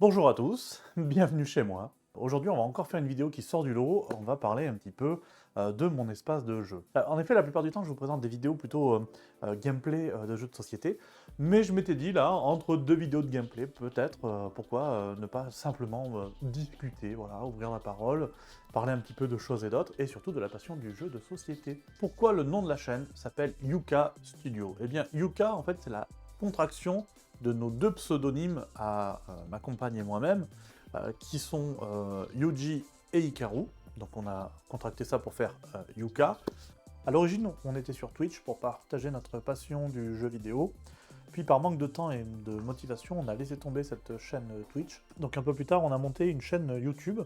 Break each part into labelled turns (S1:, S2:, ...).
S1: Bonjour à tous, bienvenue chez moi. Aujourd'hui, on va encore faire une vidéo qui sort du lot. On va parler un petit peu de mon espace de jeu. En effet, la plupart du temps, je vous présente des vidéos plutôt gameplay de jeux de société. Mais je m'étais dit, là, entre deux vidéos de gameplay, peut-être, pourquoi ne pas simplement discuter, voilà, ouvrir la parole, parler un petit peu de choses et d'autres, et surtout de la passion du jeu de société. Pourquoi le nom de la chaîne s'appelle Yuka Studio? Eh bien, Yuka, en fait, c'est la contraction de nos deux pseudonymes à ma compagne et moi-même, qui sont Yuji et Hikaru. Donc on a contracté ça pour faire Yuka. À l'origine, on était sur Twitch pour partager notre passion du jeu vidéo. Puis par manque de temps et de motivation, on a laissé tomber cette chaîne Twitch. Donc un peu plus tard, on a monté une chaîne YouTube.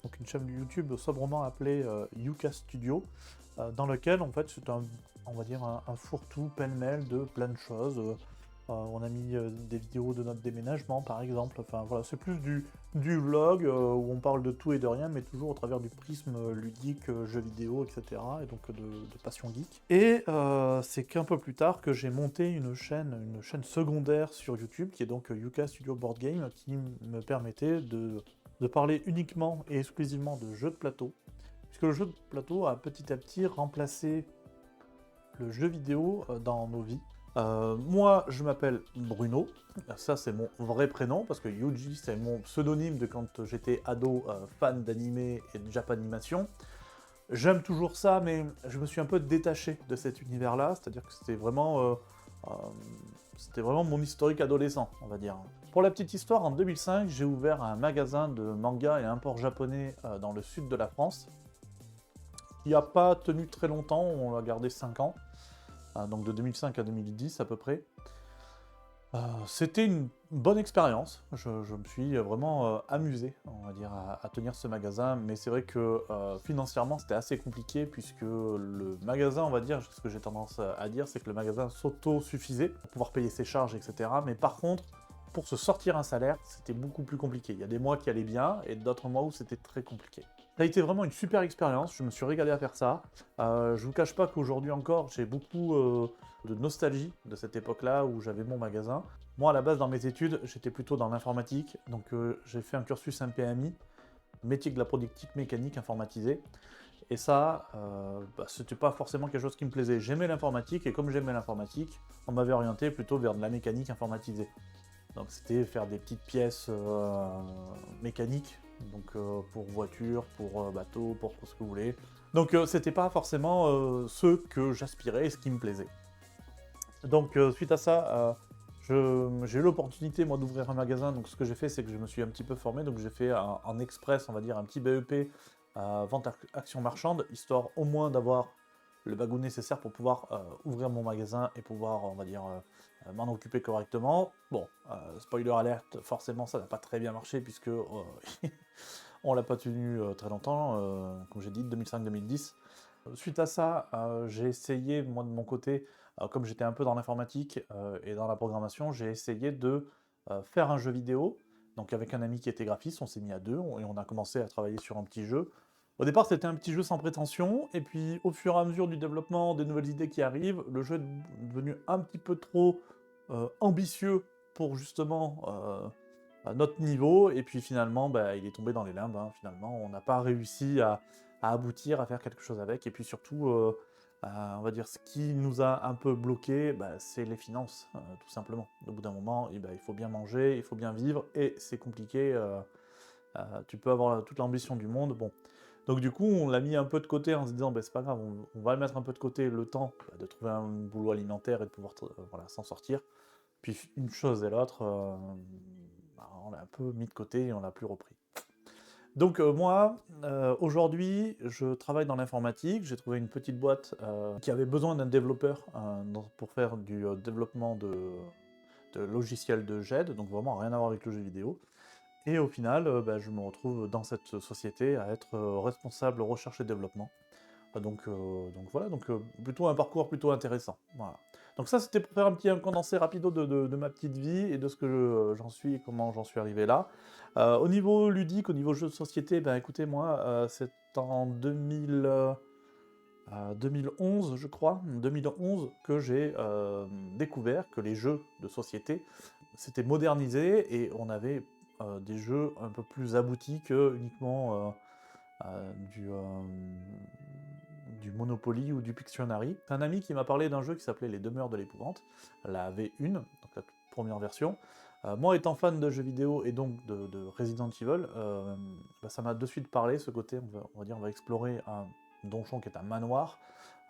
S1: Donc une chaîne YouTube sobrement appelée Yuka Studio, dans lequel en fait c'est un, on va dire un fourre-tout pêle-mêle de plein de choses. On a mis des vidéos de notre déménagement, par exemple. Enfin, voilà, c'est plus du vlog où on parle de tout et de rien, mais toujours au travers du prisme ludique, jeux vidéo, etc. Et donc de passion geek. Et c'est qu'un peu plus tard que j'ai monté une chaîne secondaire sur YouTube, qui est donc Yuka Studio Board Game, qui me permettait de parler uniquement et exclusivement de jeux de plateau. Puisque le jeu de plateau a petit à petit remplacé le jeu vidéo dans nos vies. Moi, je m'appelle Bruno, ça c'est mon vrai prénom, parce que Yuji c'est mon pseudonyme de quand j'étais ado, fan d'animé et de Japanimation. J'aime toujours ça, mais je me suis un peu détaché de cet univers-là, c'est-à-dire que euh, c'était vraiment mon historique adolescent, on va dire. Pour la petite histoire, en 2005, j'ai ouvert un magasin de manga et import japonais dans le sud de la France, qui n'a pas tenu très longtemps, on l'a gardé 5 ans. Donc de 2005 à 2010 à peu près. C'était une bonne expérience, je me suis vraiment amusé, on va dire, à tenir ce magasin, mais c'est vrai que financièrement c'était assez compliqué, puisque le magasin, on va dire, ce que j'ai tendance à dire, c'est que le magasin s'auto-suffisait pour pouvoir payer ses charges, etc. Mais par contre, pour se sortir un salaire, c'était beaucoup plus compliqué. Il y a des mois qui allaient bien, et d'autres mois où c'était très compliqué. Ça a été vraiment une super expérience, je me suis régalé à faire ça. Je vous cache pas qu'aujourd'hui encore, j'ai beaucoup de nostalgie de cette époque-là où j'avais mon magasin. Moi, à la base, dans mes études, j'étais plutôt dans l'informatique, donc j'ai fait un cursus MPMI, métier de la productique mécanique informatisée. Et ça, c'était pas forcément quelque chose qui me plaisait. J'aimais l'informatique, et comme j'aimais l'informatique, on m'avait orienté plutôt vers de la mécanique informatisée. Donc c'était faire des petites pièces mécaniques, donc pour voitures, pour bateaux, pour ce que vous voulez. Donc c'était pas forcément ce que j'aspirais et ce qui me plaisait. Donc suite à ça, j'ai eu l'opportunité moi d'ouvrir un magasin, donc ce que j'ai fait c'est que je me suis un petit peu formé, donc j'ai fait en express, on va dire un petit BEP, vente action marchande, histoire au moins d'avoir le bagou nécessaire pour pouvoir ouvrir mon magasin et pouvoir, on va dire, m'en occuper correctement. Bon, spoiler alerte, forcément ça n'a pas très bien marché, puisque on l'a pas tenu très longtemps, comme j'ai dit, 2005-2010. Suite à ça, j'ai essayé, moi de mon côté, comme j'étais un peu dans l'informatique et dans la programmation, j'ai essayé de faire un jeu vidéo. Donc avec un ami qui était graphiste, on s'est mis à deux et on a commencé à travailler sur un petit jeu. Au départ, c'était un petit jeu sans prétention, et puis au fur et à mesure du développement, des nouvelles idées qui arrivent, le jeu est devenu un petit peu trop ambitieux pour justement à notre niveau, et puis finalement, bah, il est tombé dans les limbes, hein. Finalement, on n'a pas réussi à aboutir, à faire quelque chose avec, et puis surtout, on va dire, ce qui nous a un peu bloqué, bah, c'est les finances, tout simplement. Au bout d'un moment, eh ben, il faut bien manger, il faut bien vivre, et c'est compliqué, tu peux avoir toute l'ambition du monde, bon. Donc du coup, on l'a mis un peu de côté en se disant, bah, c'est pas grave, on va le mettre un peu de côté le temps de trouver un boulot alimentaire et de pouvoir voilà, s'en sortir. Puis une chose et l'autre, bah, on l'a un peu mis de côté et on l'a plus repris. Donc moi, aujourd'hui, je travaille dans l'informatique, j'ai trouvé une petite boîte qui avait besoin d'un développeur pour faire du développement de logiciels de GED, donc vraiment rien à voir avec le jeu vidéo. Et au final, bah, je me retrouve dans cette société à être responsable recherche et développement. Donc voilà, donc plutôt un parcours plutôt intéressant. Voilà. Donc ça, c'était pour faire un condensé rapido de ma petite vie et de ce que j'en suis et comment j'en suis arrivé là. Au niveau ludique, au niveau jeu de société, ben écoutez, moi, c'est en 2011, je crois, 2011, que j'ai découvert que les jeux de société s'étaient modernisés et on avait des jeux un peu plus aboutis que uniquement du Monopoly ou du Pictionary. C'est un ami qui m'a parlé d'un jeu qui s'appelait Les Demeures de l'Épouvante, la V1, donc la première version. Moi étant fan de jeux vidéo et donc de Resident Evil, ça m'a de suite parlé, ce côté, on va dire, on va explorer un donjon qui est un manoir,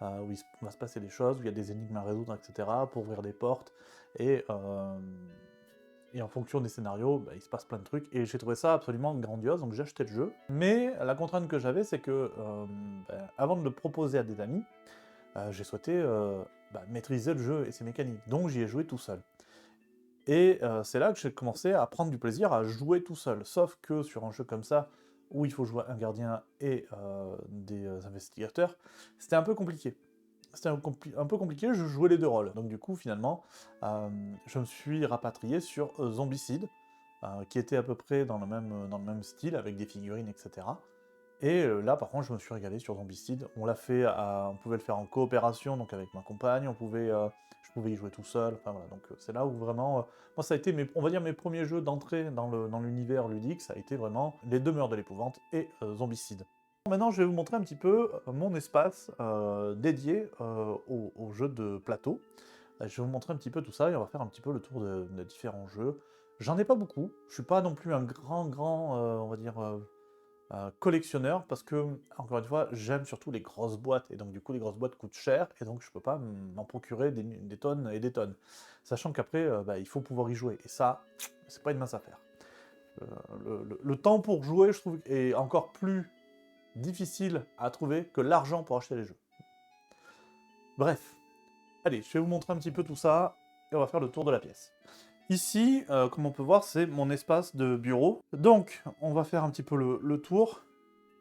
S1: où il va se passer des choses, où il y a des énigmes à résoudre, etc., pour ouvrir des portes, et en fonction des scénarios, il se passe plein de trucs, et j'ai trouvé ça absolument grandiose, donc j'ai acheté le jeu. Mais la contrainte que j'avais, c'est que, avant de le proposer à des amis, j'ai souhaité maîtriser le jeu et ses mécaniques, donc j'y ai joué tout seul. Et c'est là que j'ai commencé à prendre du plaisir à jouer tout seul, sauf que sur un jeu comme ça, où il faut jouer un gardien et des investigateurs, c'était un peu compliqué. C'était un peu compliqué, je jouais les deux rôles. Donc du coup, finalement, je me suis rapatrié sur Zombicide, qui était à peu près dans le même style, avec des figurines, etc. Et là, par contre, je me suis régalé sur Zombicide. On pouvait le faire en coopération, donc avec ma compagne, je pouvais y jouer tout seul, enfin voilà. Donc c'est là où vraiment, moi ça a été, on va dire, mes premiers jeux d'entrée dans l'univers ludique, ça a été vraiment Les Demeures de l'Épouvante et Zombicide. Maintenant, je vais vous montrer un petit peu mon espace dédié aux jeux de plateau. Je vais vous montrer un petit peu tout ça et on va faire un petit peu le tour de différents jeux. J'en ai pas beaucoup, je suis pas non plus un grand, on va dire, collectionneur, parce que, encore une fois, j'aime surtout les grosses boîtes, et donc du coup les grosses boîtes coûtent cher, et donc je peux pas m'en procurer des tonnes et des tonnes. Sachant qu'après, il faut pouvoir y jouer, et ça, c'est pas une mince affaire. Le temps pour jouer, je trouve, est encore plus difficile à trouver que l'argent pour acheter les jeux. Bref, allez, je vais vous montrer un petit peu tout ça, et on va faire le tour de la pièce. Ici, comme on peut voir, c'est mon espace de bureau. Donc, on va faire un petit peu le tour.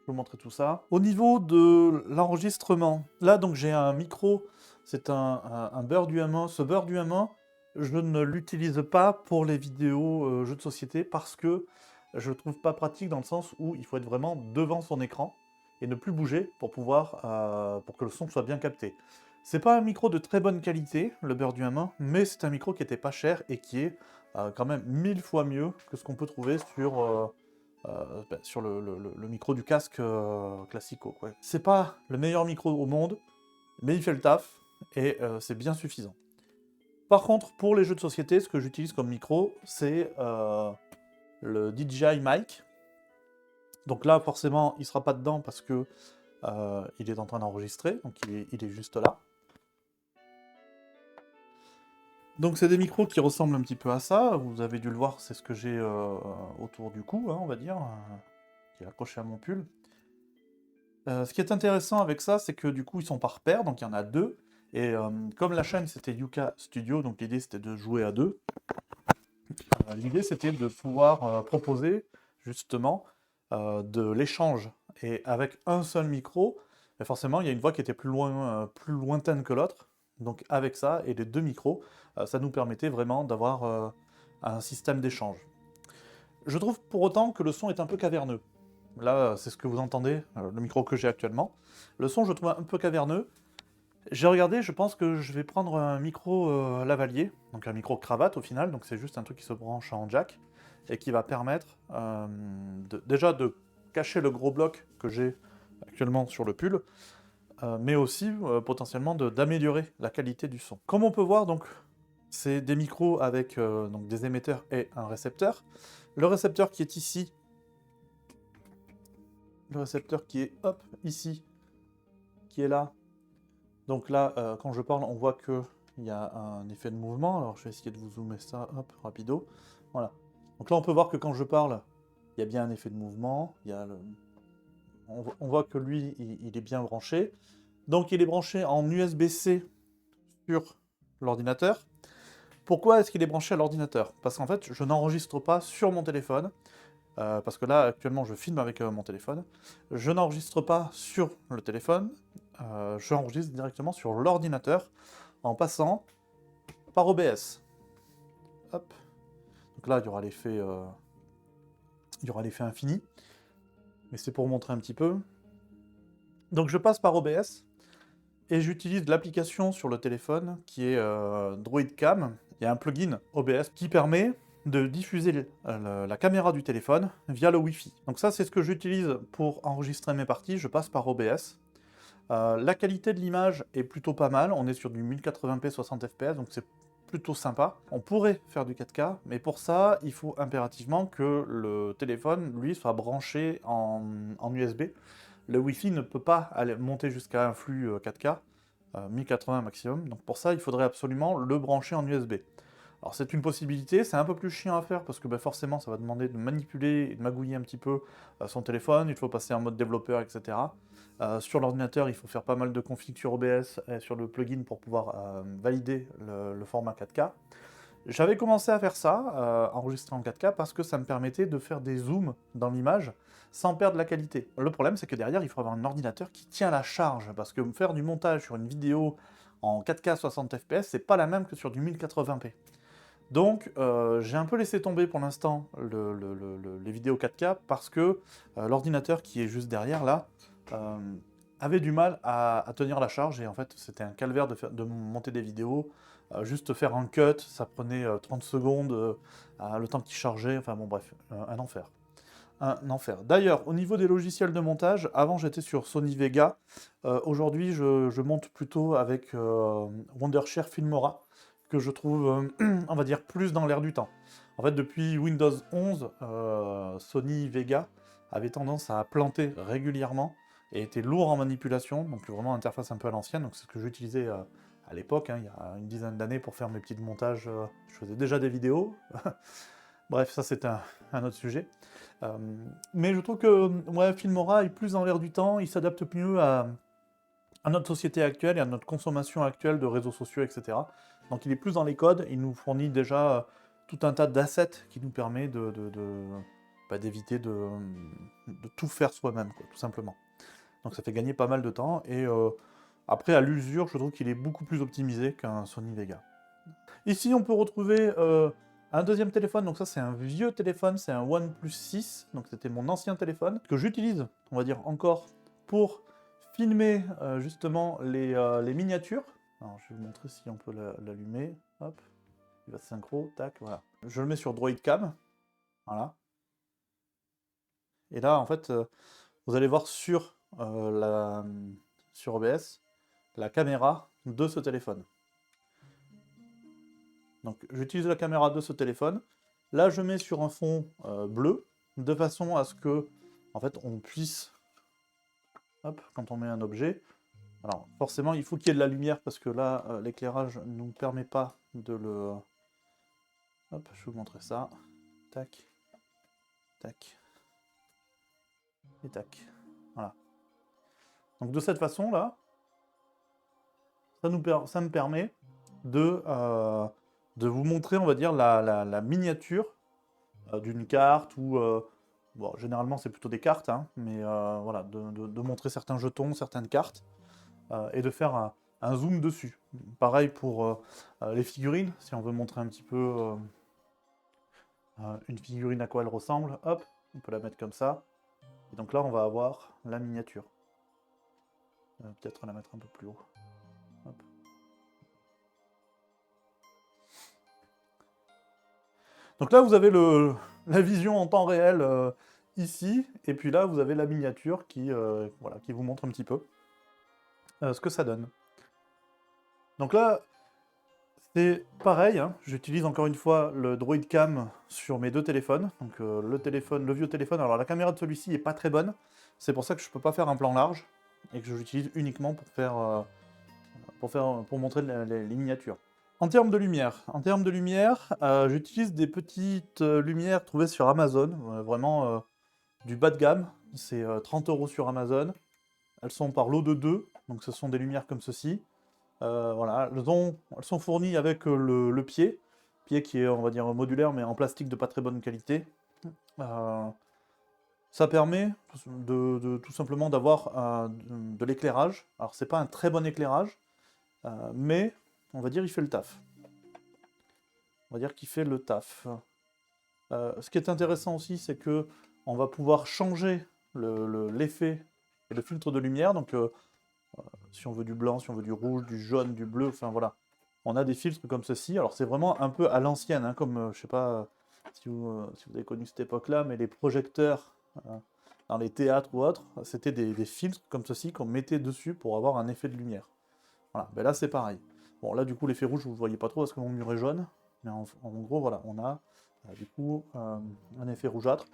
S1: Je vais vous montrer tout ça. Au niveau de l'enregistrement, là, donc j'ai un micro, c'est un Beurre du M1. Ce Beurre du M1, je ne l'utilise pas pour les vidéos jeux de société parce que je le trouve pas pratique dans le sens où il faut être vraiment devant son écran et ne plus bouger pour pour que le son soit bien capté. C'est pas un micro de très bonne qualité, le Beurre du M1, mais c'est un micro qui était pas cher et qui est quand même 1000 fois mieux que ce qu'on peut trouver sur le micro du casque classico. C'est pas le meilleur micro au monde, mais il fait le taf et c'est bien suffisant. Par contre, pour les jeux de société, ce que j'utilise comme micro, c'est le DJI Mic. Donc là, forcément, il sera pas dedans parce que il est en train d'enregistrer, donc il est juste là. Donc c'est des micros qui ressemblent un petit peu à ça, vous avez dû le voir, c'est ce que j'ai autour du cou, hein, on va dire, qui est accroché à mon pull. Ce qui est intéressant avec ça, c'est que du coup ils sont par paire, donc il y en a deux, et comme la chaîne c'était Yuka Studio, donc l'idée c'était de jouer à deux, l'idée c'était de pouvoir proposer justement de l'échange, et avec un seul micro, forcément il y a une voix qui était plus lointaine que l'autre, donc avec ça et les deux micros, ça nous permettait vraiment d'avoir un système d'échange. Je trouve pour autant que le son est un peu caverneux. Là, c'est ce que vous entendez, le micro que j'ai actuellement. Le son, je trouve un peu caverneux. J'ai regardé, je pense que je vais prendre un micro lavalier, donc un micro cravate au final, donc c'est juste un truc qui se branche en jack, et qui va permettre déjà de cacher le gros bloc que j'ai actuellement sur le pull, mais aussi potentiellement d'améliorer la qualité du son. Comme on peut voir, donc, c'est des micros avec donc des émetteurs et un récepteur. Le récepteur qui est ici, le récepteur qui est hop, ici, qui est là. Donc là, quand je parle, on voit qu'il y a un effet de mouvement. Alors je vais essayer de vous zoomer ça, hop, rapido. Voilà. Donc là, on peut voir que quand je parle, il y a bien un effet de mouvement. On voit que lui, il est bien branché. Donc il est branché en USB-C sur l'ordinateur. Pourquoi est-ce qu'il est branché à l'ordinateur? Parce qu'en fait, je n'enregistre pas sur mon téléphone. Parce que là, actuellement, je filme avec mon téléphone. Je n'enregistre pas sur le téléphone. J'enregistre directement sur l'ordinateur en passant par OBS. Hop. Donc là, il y aura l'effet infini. Mais c'est pour vous montrer un petit peu. Donc je passe par OBS. Et j'utilise l'application sur le téléphone qui est Droid Cam. Il y a un plugin OBS qui permet de diffuser la caméra du téléphone via le Wi-Fi. Donc ça, c'est ce que j'utilise pour enregistrer mes parties, je passe par OBS. La qualité de l'image est plutôt pas mal, on est sur du 1080p 60 fps, donc c'est plutôt sympa. On pourrait faire du 4K, mais pour ça, il faut impérativement que le téléphone, lui, soit branché en USB. Le Wi-Fi ne peut pas aller monter jusqu'à un flux 4K, 1080 maximum, donc pour ça, il faudrait absolument le brancher en USB. Alors c'est une possibilité, c'est un peu plus chiant à faire parce que forcément ça va demander de manipuler et de magouiller un petit peu son téléphone, il faut passer en mode développeur, etc. Sur l'ordinateur, il faut faire pas mal de configs sur OBS et sur le plugin pour pouvoir valider le format 4K. J'avais commencé à faire ça, enregistrer en 4K, parce que ça me permettait de faire des zooms dans l'image sans perdre la qualité. Le problème, c'est que derrière, il faut avoir un ordinateur qui tient la charge, parce que faire du montage sur une vidéo en 4K 60 fps, c'est pas la même que sur du 1080p. Donc, j'ai un peu laissé tomber pour l'instant les vidéos 4K, parce que l'ordinateur qui est juste derrière, là, avait du mal à tenir la charge, et en fait, c'était un calvaire de monter des vidéos. Juste faire un cut, ça prenait 30 secondes, le temps qu'il chargeait, enfin bon bref, un enfer. Un enfer. D'ailleurs, au niveau des logiciels de montage, avant j'étais sur Sony Vega, aujourd'hui je monte plutôt avec Wondershare Filmora, que je trouve, on va dire, plus dans l'air du temps. En fait, depuis Windows 11, Sony Vega avait tendance à planter régulièrement, et était lourd en manipulation, donc vraiment interface un peu à l'ancienne, donc c'est ce que j'utilisais à l'époque, hein, il y a une dizaine d'années, pour faire mes petits montages. Je faisais déjà des vidéos. Bref, ça c'est un autre sujet. Mais je trouve que ouais, Filmora est plus dans l'air du temps, il s'adapte mieux à notre société actuelle et à notre consommation actuelle de réseaux sociaux, etc. Donc il est plus dans les codes, il nous fournit déjà tout un tas d'assets qui nous permet d'éviter de tout faire soi-même, tout simplement. Donc ça fait gagner pas mal de temps, et après à l'usure, je trouve qu'il est beaucoup plus optimisé qu'un Sony Vega. Ici on peut retrouver un deuxième téléphone, donc ça c'est un vieux téléphone, c'est un OnePlus 6, donc c'était mon ancien téléphone, que j'utilise, on va dire encore, pour filmer justement les miniatures. Alors je vais vous montrer si on peut l'allumer, hop, il va se synchro, tac, voilà. Je le mets sur Droidcam, voilà. Et là en fait, vous allez voir sur OBS, la caméra de ce téléphone. Donc j'utilise la caméra de ce téléphone. Là je mets sur un fond bleu, de façon à ce que en fait on puisse, hop, quand on met un objet, alors forcément il faut qu'il y ait de la lumière, parce que là l'éclairage ne nous permet pas de le... Hop, je vais vous montrer ça. Tac, tac, et tac. Voilà. Donc de cette façon là, ça me permet de vous montrer, on va dire, la miniature d'une carte, ou bon, généralement c'est plutôt des cartes, hein, mais voilà, de montrer certains jetons, certaines cartes, et de faire un zoom dessus. Pareil pour les figurines, si on veut montrer un petit peu une figurine à quoi elle ressemble, hop, on peut la mettre comme ça, et donc là on va avoir la miniature. Peut-être la mettre un peu plus haut. Hop. Donc là vous avez la vision en temps réel ici, et puis là vous avez la miniature voilà, qui vous montre un petit peu ce que ça donne. Donc là, c'est pareil, hein, j'utilise encore une fois le Droidcam sur mes deux téléphones. Donc le vieux téléphone, alors la caméra de celui-ci est pas très bonne, c'est pour ça que je peux pas faire un plan large, et que je l'utilise uniquement pour montrer les miniatures. En termes de lumière, j'utilise des petites lumières trouvées sur Amazon, vraiment du bas de gamme, c'est 30 € sur Amazon. Elles sont par lot de 2, donc ce sont des lumières comme ceci. Voilà, elles sont fournies avec le pied qui est, on va dire, modulaire, mais en plastique de pas très bonne qualité. Ça permet tout simplement d'avoir de l'éclairage. Alors c'est pas un très bon éclairage, mais on va dire il fait le taf. On va dire qu'il fait le taf. Ce qui est intéressant aussi, c'est que on va pouvoir changer l'effet et le filtre de lumière. Donc si on veut du blanc, si on veut du rouge, du jaune, du bleu, enfin voilà. On a des filtres comme ceci. Alors c'est vraiment un peu à l'ancienne, hein, comme, je sais pas, si vous avez connu cette époque-là, mais les projecteurs dans les théâtres ou autres, c'était des filtres comme ceci qu'on mettait dessus pour avoir un effet de lumière. Voilà, ben là c'est pareil. Bon, là du coup l'effet rouge vous ne le voyez pas trop parce que mon mur est jaune, mais en gros voilà, on a du coup un effet rougeâtre.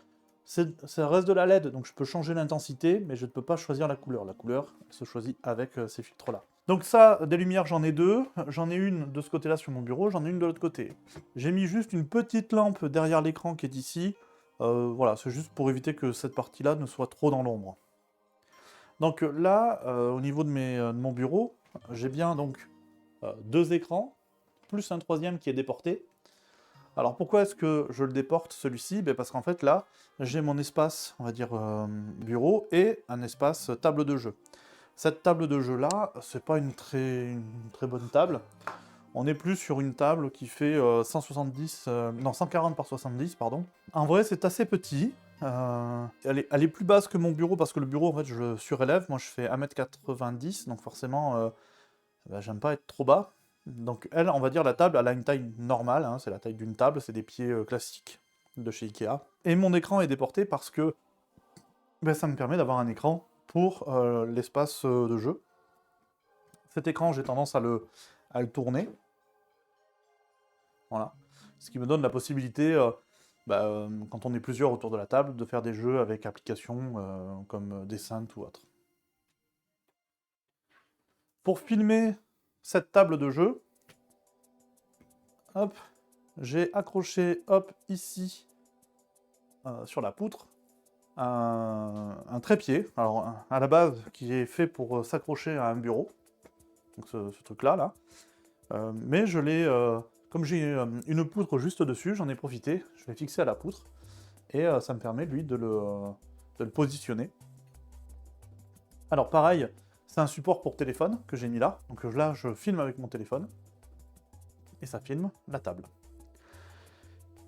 S1: Ça reste de la LED, donc je peux changer l'intensité, mais je ne peux pas choisir la couleur. La couleur se choisit avec ces filtres-là. Donc ça, des lumières, j'en ai deux. J'en ai une de ce côté-là sur mon bureau, j'en ai une de l'autre côté. J'ai mis juste une petite lampe derrière l'écran qui est ici. Voilà, c'est juste pour éviter que cette partie-là ne soit trop dans l'ombre. Donc là, au niveau de mon bureau, j'ai bien donc deux écrans, plus un troisième qui est déporté. Alors pourquoi est-ce que je le déporte celui-ci? Ben parce qu'en fait là, j'ai mon espace, on va dire, bureau et un espace table de jeu. Cette table de jeu là, c'est pas une très bonne table. On est plus sur une table qui fait 140 par 70, pardon. En vrai, c'est assez petit. Elle est plus basse que mon bureau parce que le bureau, en fait, je le surélève. Moi, je fais 1m90, donc forcément, ben, j'aime pas être trop bas. Donc elle, on va dire la table, elle a une taille normale, hein, c'est la taille d'une table, c'est des pieds classiques de chez Ikea. Et mon écran est déporté parce que ben, ça me permet d'avoir un écran pour l'espace de jeu. Cet écran, j'ai tendance à le tourner. Voilà. Ce qui me donne la possibilité, quand on est plusieurs autour de la table, de faire des jeux avec applications comme Descent ou autre. Pour filmer cette table de jeu, hop, j'ai accroché, hop, ici, sur la poutre, un trépied, alors à la base, qui est fait pour s'accrocher à un bureau, donc ce truc-là, là. Mais je l'ai, comme j'ai une poutre juste dessus, j'en ai profité, je l'ai fixé à la poutre, et ça me permet, lui, de le positionner. Alors pareil, c'est un support pour téléphone que j'ai mis là, donc là, je filme avec mon téléphone, et ça filme la table.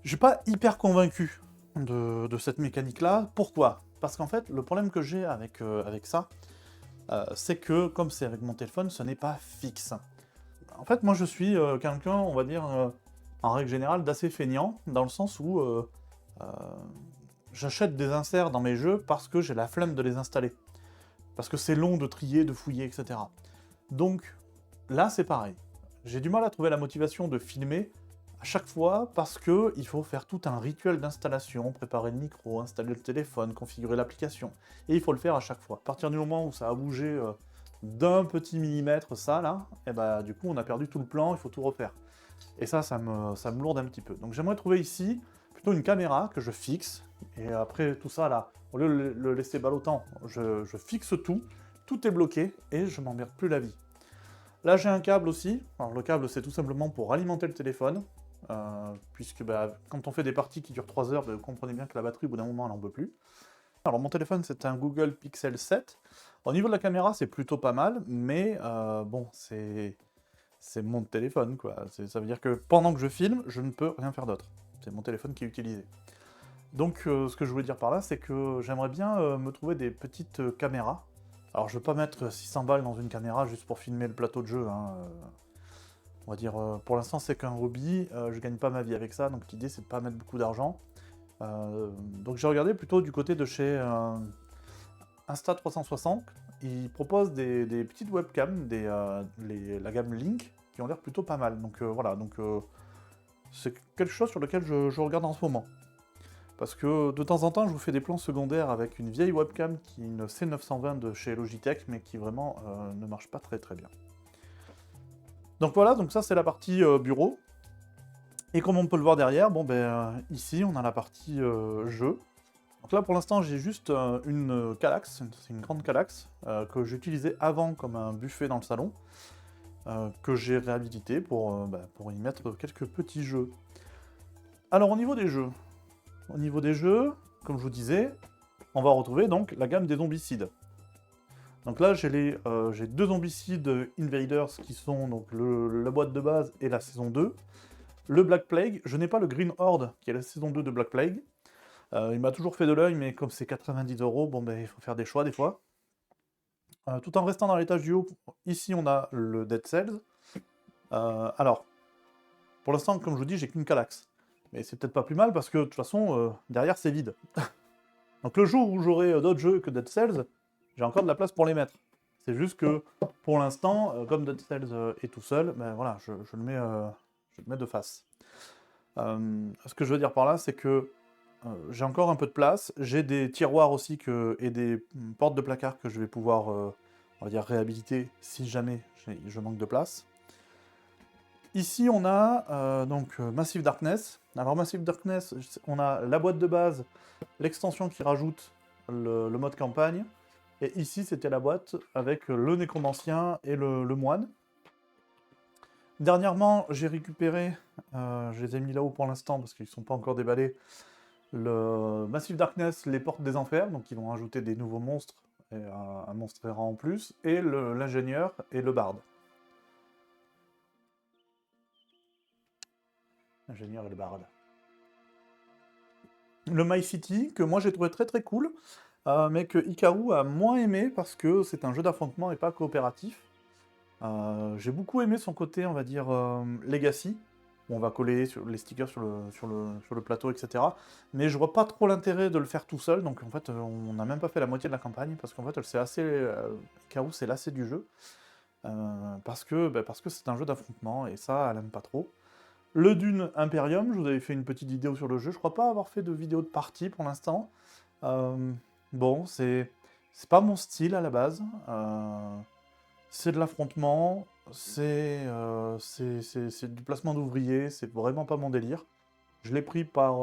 S1: Je suis pas hyper convaincu de cette mécanique-là. Pourquoi? Parce qu'en fait, le problème que j'ai avec ça, c'est que, comme c'est avec mon téléphone, ce n'est pas fixe. En fait, moi, je suis quelqu'un, on va dire, en règle générale, d'assez feignant, dans le sens où j'achète des inserts dans mes jeux parce que j'ai la flemme de les installer. Parce que c'est long de trier, de fouiller, etc. Donc, là, c'est pareil. J'ai du mal à trouver la motivation de filmer à chaque fois parce que il faut faire tout un rituel d'installation, préparer le micro, installer le téléphone, configurer l'application. Et il faut le faire à chaque fois. À partir du moment où ça a bougé d'un petit millimètre, ça, là, et bah, du coup, on a perdu tout le plan, il faut tout refaire. Et ça me lourde un petit peu. Donc j'aimerais trouver ici plutôt une caméra que je fixe, et après tout ça, là, au lieu de le laisser ballottant, je fixe tout, tout est bloqué, et je m'emmerde plus la vie. Là, j'ai un câble aussi. Alors le câble, c'est tout simplement pour alimenter le téléphone, puisque bah, quand on fait des parties qui durent 3 heures, bah, vous comprenez bien que la batterie, au bout d'un moment, elle n'en peut plus. Alors mon téléphone, c'est un Google Pixel 7. Au niveau de la caméra, c'est plutôt pas mal, mais bon, c'est mon téléphone, quoi. Ça veut dire que pendant que je filme, je ne peux rien faire d'autre. C'est mon téléphone qui est utilisé. Donc, ce que je voulais dire par là, c'est que j'aimerais bien me trouver des petites caméras. Alors, je veux pas mettre 600 balles dans une caméra juste pour filmer le plateau de jeu, hein. On va dire, pour l'instant, c'est qu'un hobby, je gagne pas ma vie avec ça, donc l'idée, c'est de pas mettre beaucoup d'argent. Donc, j'ai regardé plutôt du côté de chez Insta360. Ils proposent des petites webcams, la gamme Link, qui ont l'air plutôt pas mal. Donc voilà, c'est quelque chose sur lequel je regarde en ce moment. Parce que de temps en temps, je vous fais des plans secondaires avec une vieille webcam qui est une C920 de chez Logitech, mais qui vraiment ne marche pas très très bien. Donc voilà, donc ça c'est la partie bureau. Et comme on peut le voir derrière, bon ben ici on a la partie jeu. Donc là pour l'instant j'ai juste une Kallax, c'est une grande Kallax, que j'utilisais avant comme un buffet dans le salon, que j'ai réhabilité pour y mettre quelques petits jeux. Alors au niveau des jeux, comme je vous disais, on va retrouver donc la gamme des zombicides. Donc là j'ai deux zombicides Invaders qui sont donc la boîte de base et la saison 2. Le Black Plague, je n'ai pas le Green Horde qui est la saison 2 de Black Plague. Il m'a toujours fait de l'œil, mais comme c'est 90 €, bon ben il faut faire des choix des fois. Tout en restant dans l'étage du haut, ici on a le Dead Cells. Alors, pour l'instant, comme je vous dis, j'ai qu'une Kallax. Mais c'est peut-être pas plus mal, parce que de toute façon, derrière, c'est vide. Donc le jour où j'aurai d'autres jeux que Dead Cells, j'ai encore de la place pour les mettre. C'est juste que, pour l'instant, comme Dead Cells est tout seul, ben voilà, je le mets de face. Ce que je veux dire par là, c'est que j'ai encore un peu de place. J'ai des tiroirs aussi et des portes de placard que je vais pouvoir, on va dire, réhabiliter si jamais je manque de place. Ici, on a donc Massive Darkness. Alors, Massive Darkness, on a la boîte de base, l'extension qui rajoute le mode campagne. Et ici, c'était la boîte avec le nécromancien et le moine. Dernièrement, j'ai récupéré, je les ai mis là-haut pour l'instant parce qu'ils ne sont pas encore déballés, le Massive Darkness, les portes des enfers, donc ils vont ajouter des nouveaux monstres, et un monstre errant en plus, et l'ingénieur et le barde. L'ingénieur et le barde. Le My City, que moi j'ai trouvé très très cool, mais que Hikaru a moins aimé parce que c'est un jeu d'affrontement et pas coopératif. J'ai beaucoup aimé son côté, on va dire, Legacy, où on va coller les stickers sur le plateau, etc. Mais je vois pas trop l'intérêt de le faire tout seul, donc en fait, on n'a même pas fait la moitié de la campagne, parce qu'en fait, elle s'est assez... Hikaru s'est lassé du jeu, parce que c'est un jeu d'affrontement, et ça, elle aime pas trop. Le Dune Imperium, je vous avais fait une petite vidéo sur le jeu, je crois pas avoir fait de vidéo de partie pour l'instant. Bon, c'est pas mon style à la base. C'est de l'affrontement, c'est du placement d'ouvriers, c'est vraiment pas mon délire. Je l'ai pris par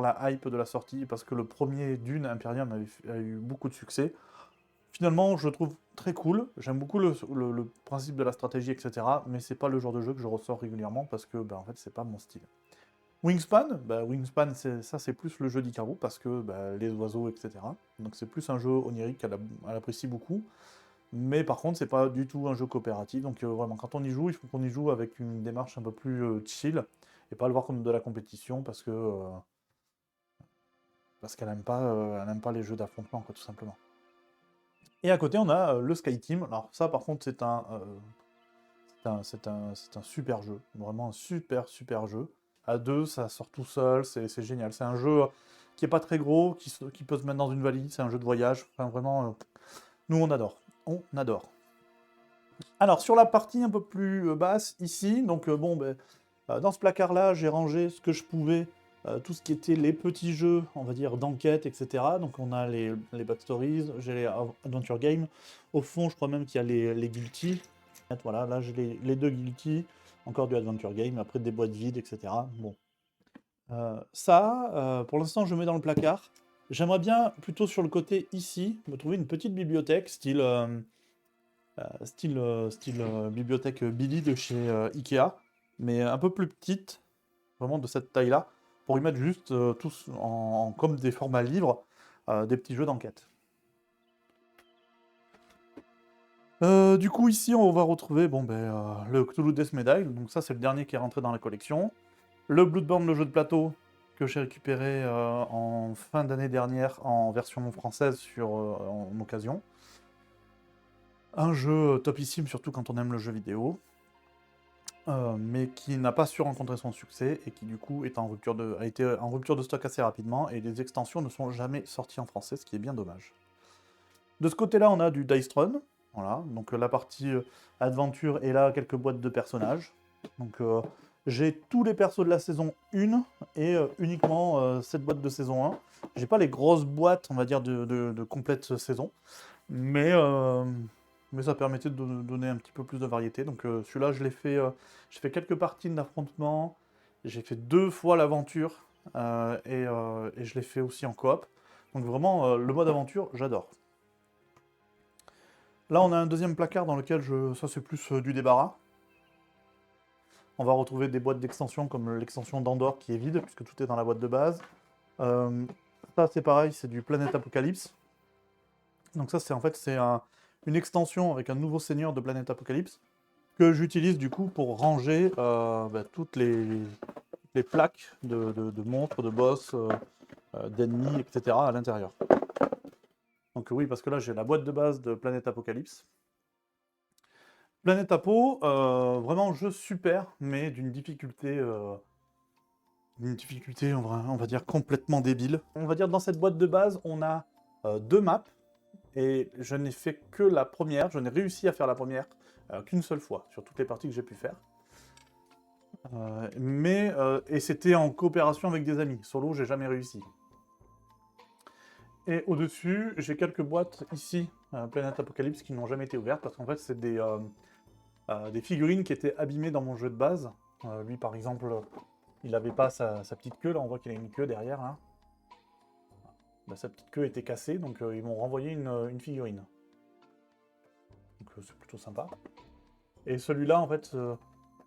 S1: la hype de la sortie, parce que le premier Dune Imperium a eu beaucoup de succès. Finalement, je le trouve très cool, j'aime beaucoup le principe de la stratégie, etc. Mais c'est pas le genre de jeu que je ressors régulièrement, parce que en fait, c'est pas mon style. Wingspan, Wingspan, ça c'est plus le jeu d'Ikaru, parce que les oiseaux, etc. Donc c'est plus un jeu onirique qu'elle apprécie beaucoup. Mais par contre, c'est pas du tout un jeu coopératif, donc vraiment, quand on y joue, il faut qu'on y joue avec une démarche un peu plus chill, et pas le voir comme de la compétition, parce qu'elle aime pas les jeux d'affrontement, quoi, tout simplement. Et à côté, on a le Sky Team. Alors ça, par contre, c'est un super jeu, vraiment un super super jeu. À deux, ça sort tout seul, c'est génial. C'est un jeu qui est pas très gros, qui peut se mettre dans une valise, c'est un jeu de voyage. Enfin, vraiment, nous on adore. On adore. Alors, sur la partie un peu plus basse, ici, donc dans ce placard-là, j'ai rangé ce que je pouvais, tout ce qui était les petits jeux, on va dire, d'enquête, etc. Donc on a les Bad Stories, j'ai les Adventure Games. Au fond, je crois même qu'il y a les Guilty. Voilà, là j'ai les deux Guilty, encore du Adventure Game, après des boîtes vides, etc. Bon. Pour l'instant, je mets dans le placard. J'aimerais bien, plutôt sur le côté ici, me trouver une petite bibliothèque, style bibliothèque Billy de chez Ikea, mais un peu plus petite, vraiment de cette taille-là, pour y mettre juste tous comme des formats livres, des petits jeux d'enquête. Du coup, ici, on va retrouver le Cthulhu Death Medal, donc ça, c'est le dernier qui est rentré dans la collection. Le Bloodborne, le jeu de plateau, que j'ai récupéré en fin d'année dernière en version française en occasion. Un jeu topissime, surtout quand on aime le jeu vidéo. Mais qui n'a pas su rencontrer son succès et qui du coup a été en rupture de stock assez rapidement, et les extensions ne sont jamais sorties en français, ce qui est bien dommage. De ce côté-là, on a du Dice Throne, voilà, donc la partie aventure, et là quelques boîtes de personnages. Donc j'ai tous les persos de la saison 1 et uniquement cette boîte de saison 1. J'ai pas les grosses boîtes, on va dire, de complète saison, mais ça permettait de donner un petit peu plus de variété. Donc celui-là, j'ai fait quelques parties d'affrontement, j'ai fait 2 fois l'aventure, et je l'ai fait aussi en coop. Donc vraiment, le mode aventure, j'adore. Là, on a un deuxième placard dans lequel ça c'est plus du débarras. On va retrouver des boîtes d'extension comme l'extension d'Andorre qui est vide, puisque tout est dans la boîte de base. Ça c'est pareil, c'est du Planet Apocalypse. Donc ça c'est une extension avec un nouveau seigneur de Planet Apocalypse, que j'utilise du coup pour ranger toutes les plaques de monstres, de boss, d'ennemis, etc. à l'intérieur. Donc oui, parce que là j'ai la boîte de base de Planet Apocalypse. Planet Apo, vraiment jeu super, mais d'une difficulté une difficulté, on va dire, complètement débile. On va dire dans cette boîte de base, on a 2 maps, et je n'ai fait que la première, je n'ai réussi à faire la première qu'une seule fois, sur toutes les parties que j'ai pu faire. Et c'était en coopération avec des amis. Solo, j'ai jamais réussi. Et au-dessus, j'ai quelques boîtes ici, Planète Apocalypse, qui n'ont jamais été ouvertes, parce qu'en fait, c'est des figurines qui étaient abîmées dans mon jeu de base. Lui, par exemple, il n'avait pas sa petite queue, là, on voit qu'il a une queue derrière, là. Bah, sa petite queue était cassée, donc ils m'ont renvoyé une figurine. Donc c'est plutôt sympa. Et celui-là, en fait,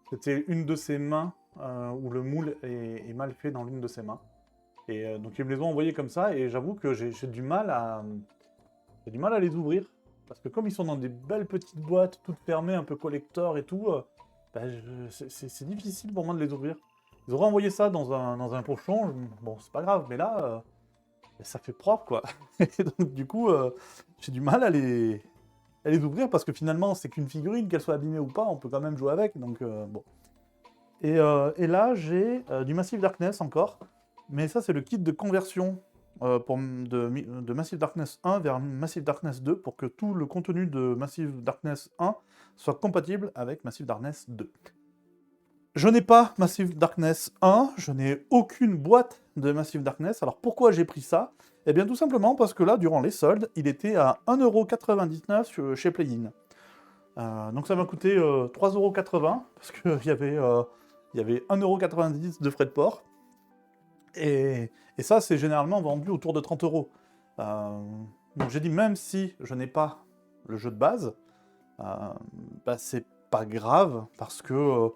S1: c'était une de ses mains, où le moule est mal fait dans l'une de ses mains. Et donc ils me les ont envoyés comme ça, et j'avoue que j'ai du mal à les ouvrir. Parce que comme ils sont dans des belles petites boîtes, toutes fermées, un peu collector et tout, bah, c'est difficile pour moi de les ouvrir. Ils auraient envoyé ça dans un pochon, bon, c'est pas grave, mais là, ça fait propre, quoi. Et donc, du coup, j'ai du mal à les ouvrir, parce que finalement, c'est qu'une figurine, qu'elle soit abîmée ou pas, on peut quand même jouer avec, donc bon. Et là, j'ai du Massive Darkness encore, mais ça, c'est le kit de conversion de Massive Darkness 1 vers Massive Darkness 2, pour que tout le contenu de Massive Darkness 1 soit compatible avec Massive Darkness 2. Je n'ai pas Massive Darkness 1, je n'ai aucune boîte de Massive Darkness. Alors pourquoi j'ai pris ça? Eh bien tout simplement parce que là, durant les soldes, il était à 1,99€ chez Play-in. Donc ça m'a coûté 3,80€, parce qu'il y avait 1,90€ de frais de port. Et ça, c'est généralement vendu autour de 30€. Donc j'ai dit, même si je n'ai pas le jeu de base, bah, c'est pas grave, parce que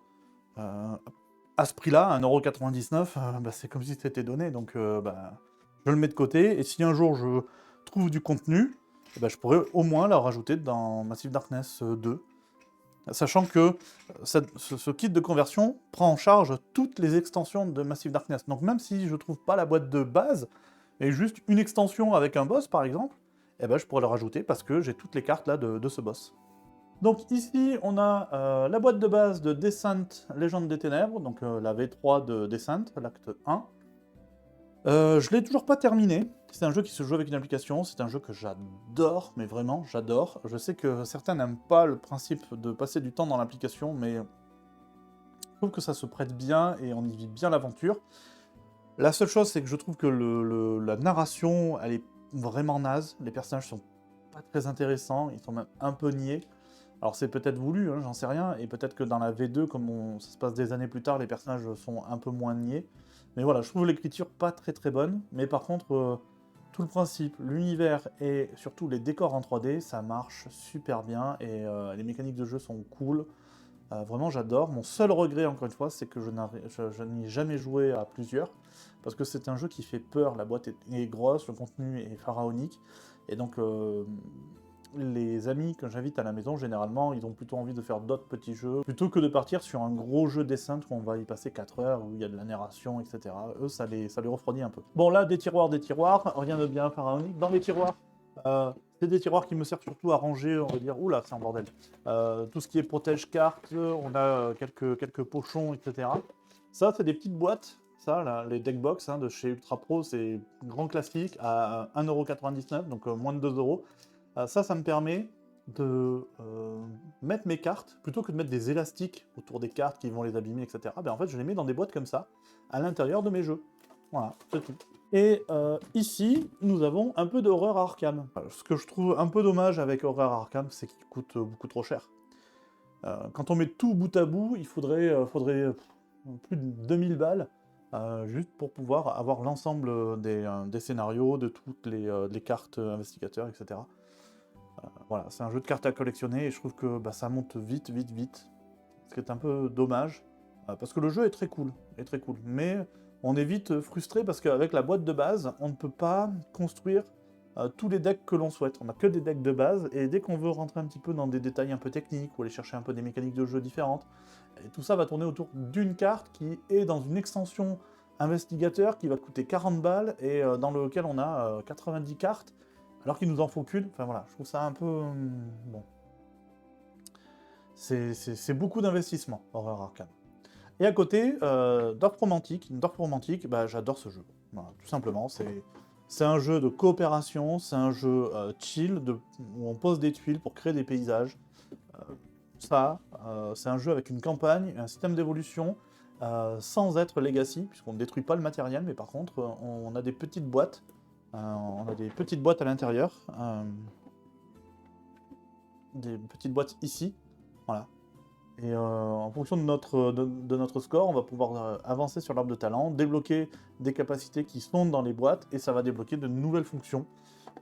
S1: à ce prix-là, 1,99€, bah, c'est comme si c'était donné, donc bah, je le mets de côté, et si un jour je trouve du contenu, bah, je pourrais au moins la rajouter dans Massive Darkness 2, sachant que ce kit de conversion prend en charge toutes les extensions de Massive Darkness. Donc même si je trouve pas la boîte de base, et juste une extension avec un boss par exemple, eh ben, je pourrais le rajouter parce que j'ai toutes les cartes là de ce boss. Donc ici, on a la boîte de base de Descent, Légende des Ténèbres, donc la V3 de Descent, l'acte 1. Je l'ai toujours pas terminé, c'est un jeu qui se joue avec une application, c'est un jeu que j'adore, mais vraiment, j'adore. Je sais que certains n'aiment pas le principe de passer du temps dans l'application, mais je trouve que ça se prête bien et on y vit bien l'aventure. La seule chose, c'est que je trouve que la narration, elle est vraiment naze, les personnages sont pas très intéressants, ils sont même un peu niais. Alors c'est peut-être voulu, hein, j'en sais rien, et peut-être que dans la V2, comme ça se passe des années plus tard, les personnages sont un peu moins niais. Mais voilà, je trouve l'écriture pas très très bonne, mais par contre, tout le principe, l'univers et surtout les décors en 3D, ça marche super bien, et les mécaniques de jeu sont cool. Vraiment, j'adore. Mon seul regret, encore une fois, c'est que je n'y ai jamais joué à plusieurs, parce que c'est un jeu qui fait peur, la boîte est grosse, le contenu est pharaonique, et donc les amis que j'invite à la maison, généralement, ils ont plutôt envie de faire d'autres petits jeux, plutôt que de partir sur un gros jeu Descent où on va y passer 4 heures, où il y a de la narration, etc. Eux, ça les refroidit un peu. Bon, là, des tiroirs, rien de bien pharaonique. Dans les tiroirs, c'est des tiroirs qui me servent surtout à ranger, on va dire, oula, c'est un bordel. Tout ce qui est protège-cartes, on a quelques pochons, etc. Ça, c'est des petites boîtes. Ça, là, les deckbox de chez Ultra Pro, c'est grand classique, à 1,99€, donc moins de 2€. Ça me permet de mettre mes cartes, plutôt que de mettre des élastiques autour des cartes qui vont les abîmer, etc. Ben, en fait, je les mets dans des boîtes comme ça, à l'intérieur de mes jeux. Voilà, c'est tout. Et ici, nous avons un peu d'Horreur Arkham. Ce que je trouve un peu dommage avec Horror Arkham, c'est qu'il coûte beaucoup trop cher. Quand on met tout bout à bout, il faudrait plus de 2000 balles, juste pour pouvoir avoir l'ensemble des scénarios, de toutes les cartes investigateurs, etc. Voilà, c'est un jeu de cartes à collectionner, et je trouve que bah, ça monte vite, ce qui est un peu dommage, parce que le jeu est très cool, mais on est vite frustré parce qu'avec la boîte de base, on ne peut pas construire tous les decks que l'on souhaite. On n'a que des decks de base, et dès qu'on veut rentrer un petit peu dans des détails un peu techniques, ou aller chercher un peu des mécaniques de jeu différentes, et tout ça va tourner autour d'une carte qui est dans une extension investigateur qui va coûter 40 balles, et dans lequel on a 90 cartes, alors qu'il nous en faut qu'une. Enfin voilà, je trouve ça un peu... bon. C'est beaucoup d'investissement, Horror Arkham. Et à côté, Dorf Romantique. Dorf Romantique, bah, j'adore ce jeu. Voilà, tout simplement, c'est un jeu de coopération, c'est un jeu chill, où on pose des tuiles pour créer des paysages. Euh, c'est un jeu avec une campagne, un système d'évolution, sans être legacy, puisqu'on ne détruit pas le matériel, mais par contre, on a des petites boîtes. On a des petites boîtes à l'intérieur. Des petites boîtes ici. Voilà. Et en fonction de notre score, on va pouvoir avancer sur l'arbre de talent, débloquer des capacités qui sont dans les boîtes, et ça va débloquer de nouvelles fonctions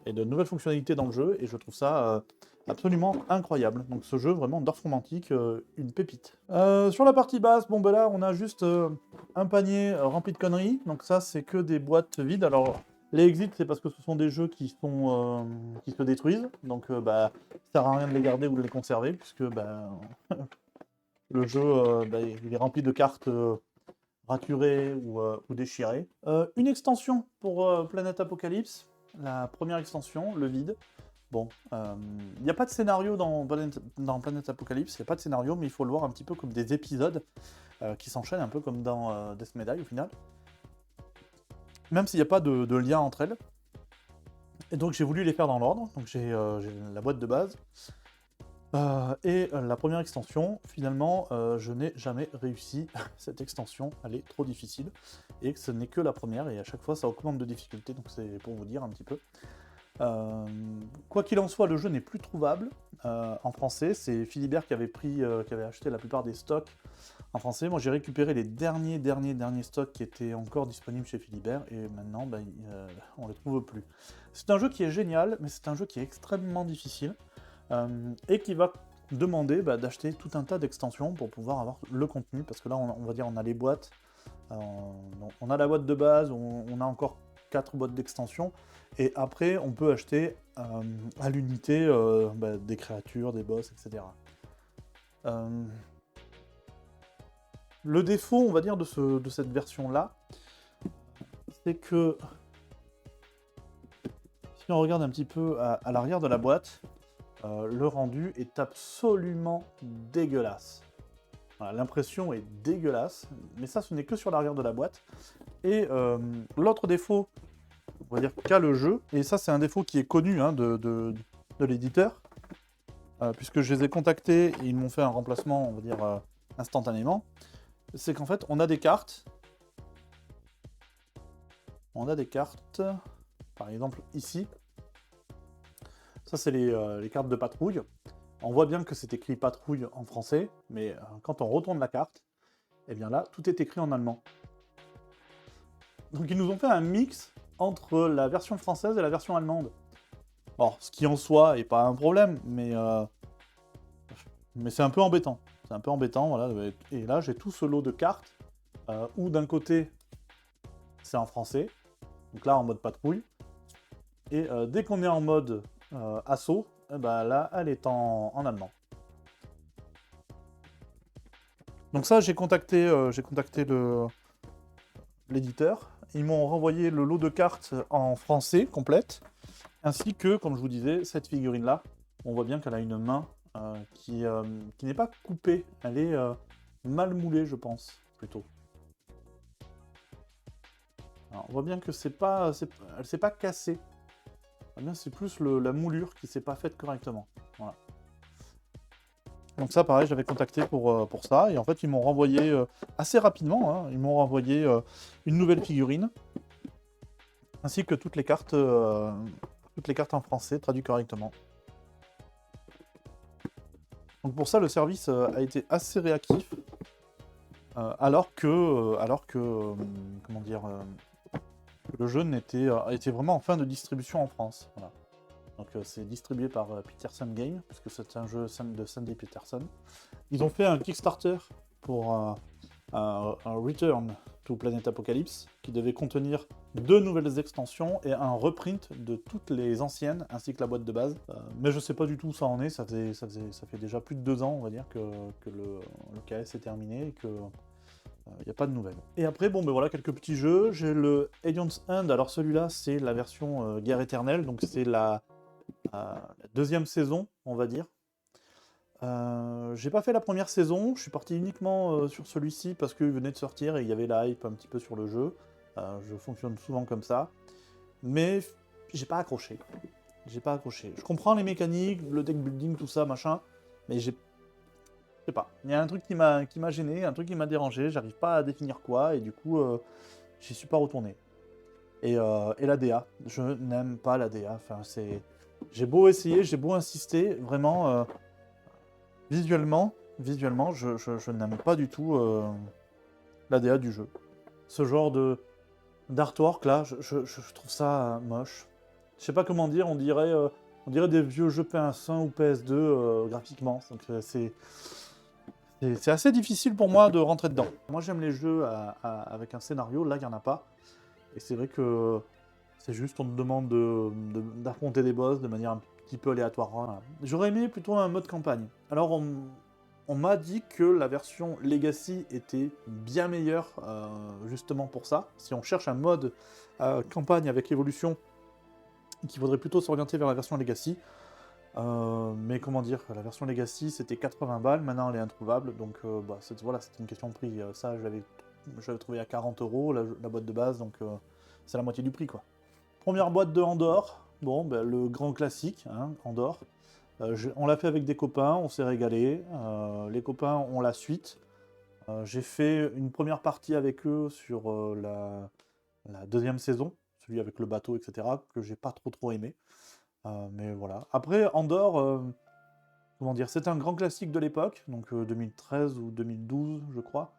S1: et de nouvelles fonctionnalités dans le jeu, et je trouve ça absolument incroyable. Donc ce jeu, vraiment, Dorf Romantique, une pépite. Sur la partie basse, bon ben là, on a juste un panier rempli de conneries, donc ça, c'est que des boîtes vides. Alors, les exits, c'est parce que ce sont des jeux qui se détruisent, donc bah, ça sert à rien de les garder ou de les conserver, puisque bah, le jeu, bah, il est rempli de cartes raturées ou déchirées. Une extension pour Planète Apocalypse, la première extension, le vide. Bon, il n'y a pas de scénario dans Planète Apocalypse, il n'y a pas de scénario, mais il faut le voir un petit peu comme des épisodes qui s'enchaînent un peu comme dans Death Medai au final. Même s'il n'y a pas de lien entre elles. Et donc j'ai voulu les faire dans l'ordre, donc j'ai la boîte de base. Et la première extension, finalement, je n'ai jamais réussi cette extension, elle est trop difficile, et que ce n'est que la première, et à chaque fois ça augmente de difficulté, donc c'est pour vous dire un petit peu. Quoi qu'il en soit, le jeu n'est plus trouvable en français, c'est Philibert qui avait acheté la plupart des stocks en français. Moi j'ai récupéré les derniers stocks qui étaient encore disponibles chez Philibert, et maintenant bah, on les trouve plus. C'est un jeu qui est génial, mais c'est un jeu qui est extrêmement difficile. Et qui va demander bah, d'acheter tout un tas d'extensions pour pouvoir avoir le contenu, parce que là on va dire on a les boîtes, on a la boîte de base, on a encore 4 boîtes d'extensions, et après on peut acheter à l'unité bah, des créatures, des boss, etc. Le défaut, on va dire, de cette version-là, c'est que si on regarde un petit peu à l'arrière de la boîte, le rendu est absolument dégueulasse. Voilà, l'impression est dégueulasse, mais ça ce n'est que sur l'arrière de la boîte. Et l'autre défaut, on va dire qu'a le jeu, et ça c'est un défaut qui est connu hein, de l'éditeur, puisque je les ai contactés et ils m'ont fait un remplacement, on va dire, instantanément, c'est qu'en fait on a des cartes, par exemple ici, ça c'est les cartes de patrouille. On voit bien que c'est écrit patrouille en français, mais quand on retourne la carte, et bien là, tout est écrit en allemand. Donc ils nous ont fait un mix entre la version française et la version allemande. Alors, ce qui en soi est pas un problème, mais c'est un peu embêtant. C'est un peu embêtant, voilà. Et là, j'ai tout ce lot de cartes, où d'un côté, c'est en français, donc là, en mode patrouille, et dès qu'on est en mode assaut, bah, là, elle est en allemand. Donc ça, j'ai contacté l'éditeur. Ils m'ont renvoyé le lot de cartes en français complète, ainsi que, comme je vous disais, cette figurine-là. On voit bien qu'elle a une main qui n'est pas coupée, elle est mal moulée, je pense, plutôt. Alors, on voit bien que elle s'est pas cassée. C'est plus la moulure qui s'est pas faite correctement. Voilà. Donc ça, pareil, j'avais contacté pour ça, et en fait, ils m'ont renvoyé assez rapidement, hein, ils m'ont renvoyé une nouvelle figurine, ainsi que toutes les cartes en français traduites correctement. Donc pour ça, le service a été assez réactif, alors que comment dire, le jeu était vraiment en fin de distribution en France. Voilà. Donc c'est distribué par Peterson Game, puisque c'est un jeu de Sandy Peterson. Ils ont fait un Kickstarter pour un Return to Planet Apocalypse, qui devait contenir 2 nouvelles extensions et un reprint de toutes les anciennes, ainsi que la boîte de base. Mais je sais pas du tout où ça en est, ça fait déjà plus de 2 ans, on va dire, que le KS est terminé et que il n'y a pas de nouvelles. Et après, bon, ben voilà, quelques petits jeux. J'ai le Aeon's End, alors celui-là, c'est la version Guerre éternelle, donc c'est la 2e saison, on va dire. J'ai pas fait la première saison, je suis parti uniquement sur celui-ci parce qu'il venait de sortir et il y avait la hype un petit peu sur le jeu. Je fonctionne souvent comme ça. Mais j'ai pas accroché. J'ai pas accroché. Je comprends les mécaniques, le deck building, tout ça, machin, mais j'ai... Je sais pas. Il y a un truc qui m'a gêné, un truc qui m'a dérangé, j'arrive pas à définir quoi, et du coup, j'y suis pas retourné. Et la DA, je n'aime pas la DA. Enfin, c'est... J'ai beau essayer, j'ai beau insister, vraiment, visuellement, je n'aime pas du tout la DA du jeu. Ce genre de d'artwork là, je trouve ça moche. Je sais pas comment dire, on dirait des vieux jeux PS1 ou PS2 graphiquement. Donc c'est assez difficile pour moi de rentrer dedans. Moi j'aime les jeux avec un scénario, là il n'y en a pas. Et c'est vrai que c'est juste on te demande d'affronter des boss de manière un petit peu aléatoire. Voilà. J'aurais aimé plutôt un mode campagne. Alors on m'a dit que la version Legacy était bien meilleure justement pour ça. Si on cherche un mode campagne avec évolution, qui faudrait plutôt s'orienter vers la version Legacy. Mais comment dire, la version Legacy c'était 80 balles, maintenant elle est introuvable, donc bah, voilà, c'était une question de prix. Ça, je l'avais trouvé à 40 euros, la boîte de base, donc c'est la moitié du prix quoi. Première boîte de Andorre, bon, bah, le grand classique, hein, Andorre. On l'a fait avec des copains, on s'est régalé. Les copains ont la suite. J'ai fait une première partie avec eux sur la deuxième saison, celui avec le bateau, etc., que j'ai pas trop aimé. Mais voilà. Après, Andorre, comment dire, c'est un grand classique de l'époque, donc 2013 ou 2012, je crois.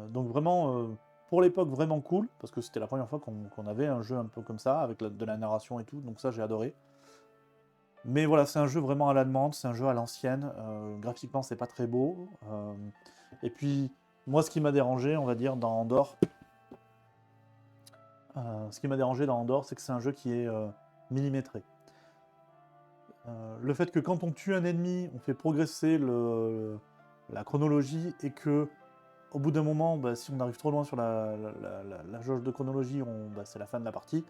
S1: Donc vraiment, pour l'époque, vraiment cool, parce que c'était la première fois qu'on avait un jeu un peu comme ça, avec de la narration et tout, donc ça j'ai adoré. Mais voilà, c'est un jeu vraiment à la demande, c'est un jeu à l'ancienne, graphiquement c'est pas très beau. Et puis, moi ce qui m'a dérangé, on va dire, dans Andorre, c'est que c'est un jeu qui est millimétré. Le fait que quand on tue un ennemi, on fait progresser la chronologie et que au bout d'un moment, bah, si on arrive trop loin sur la jauge de chronologie, bah, c'est la fin de la partie.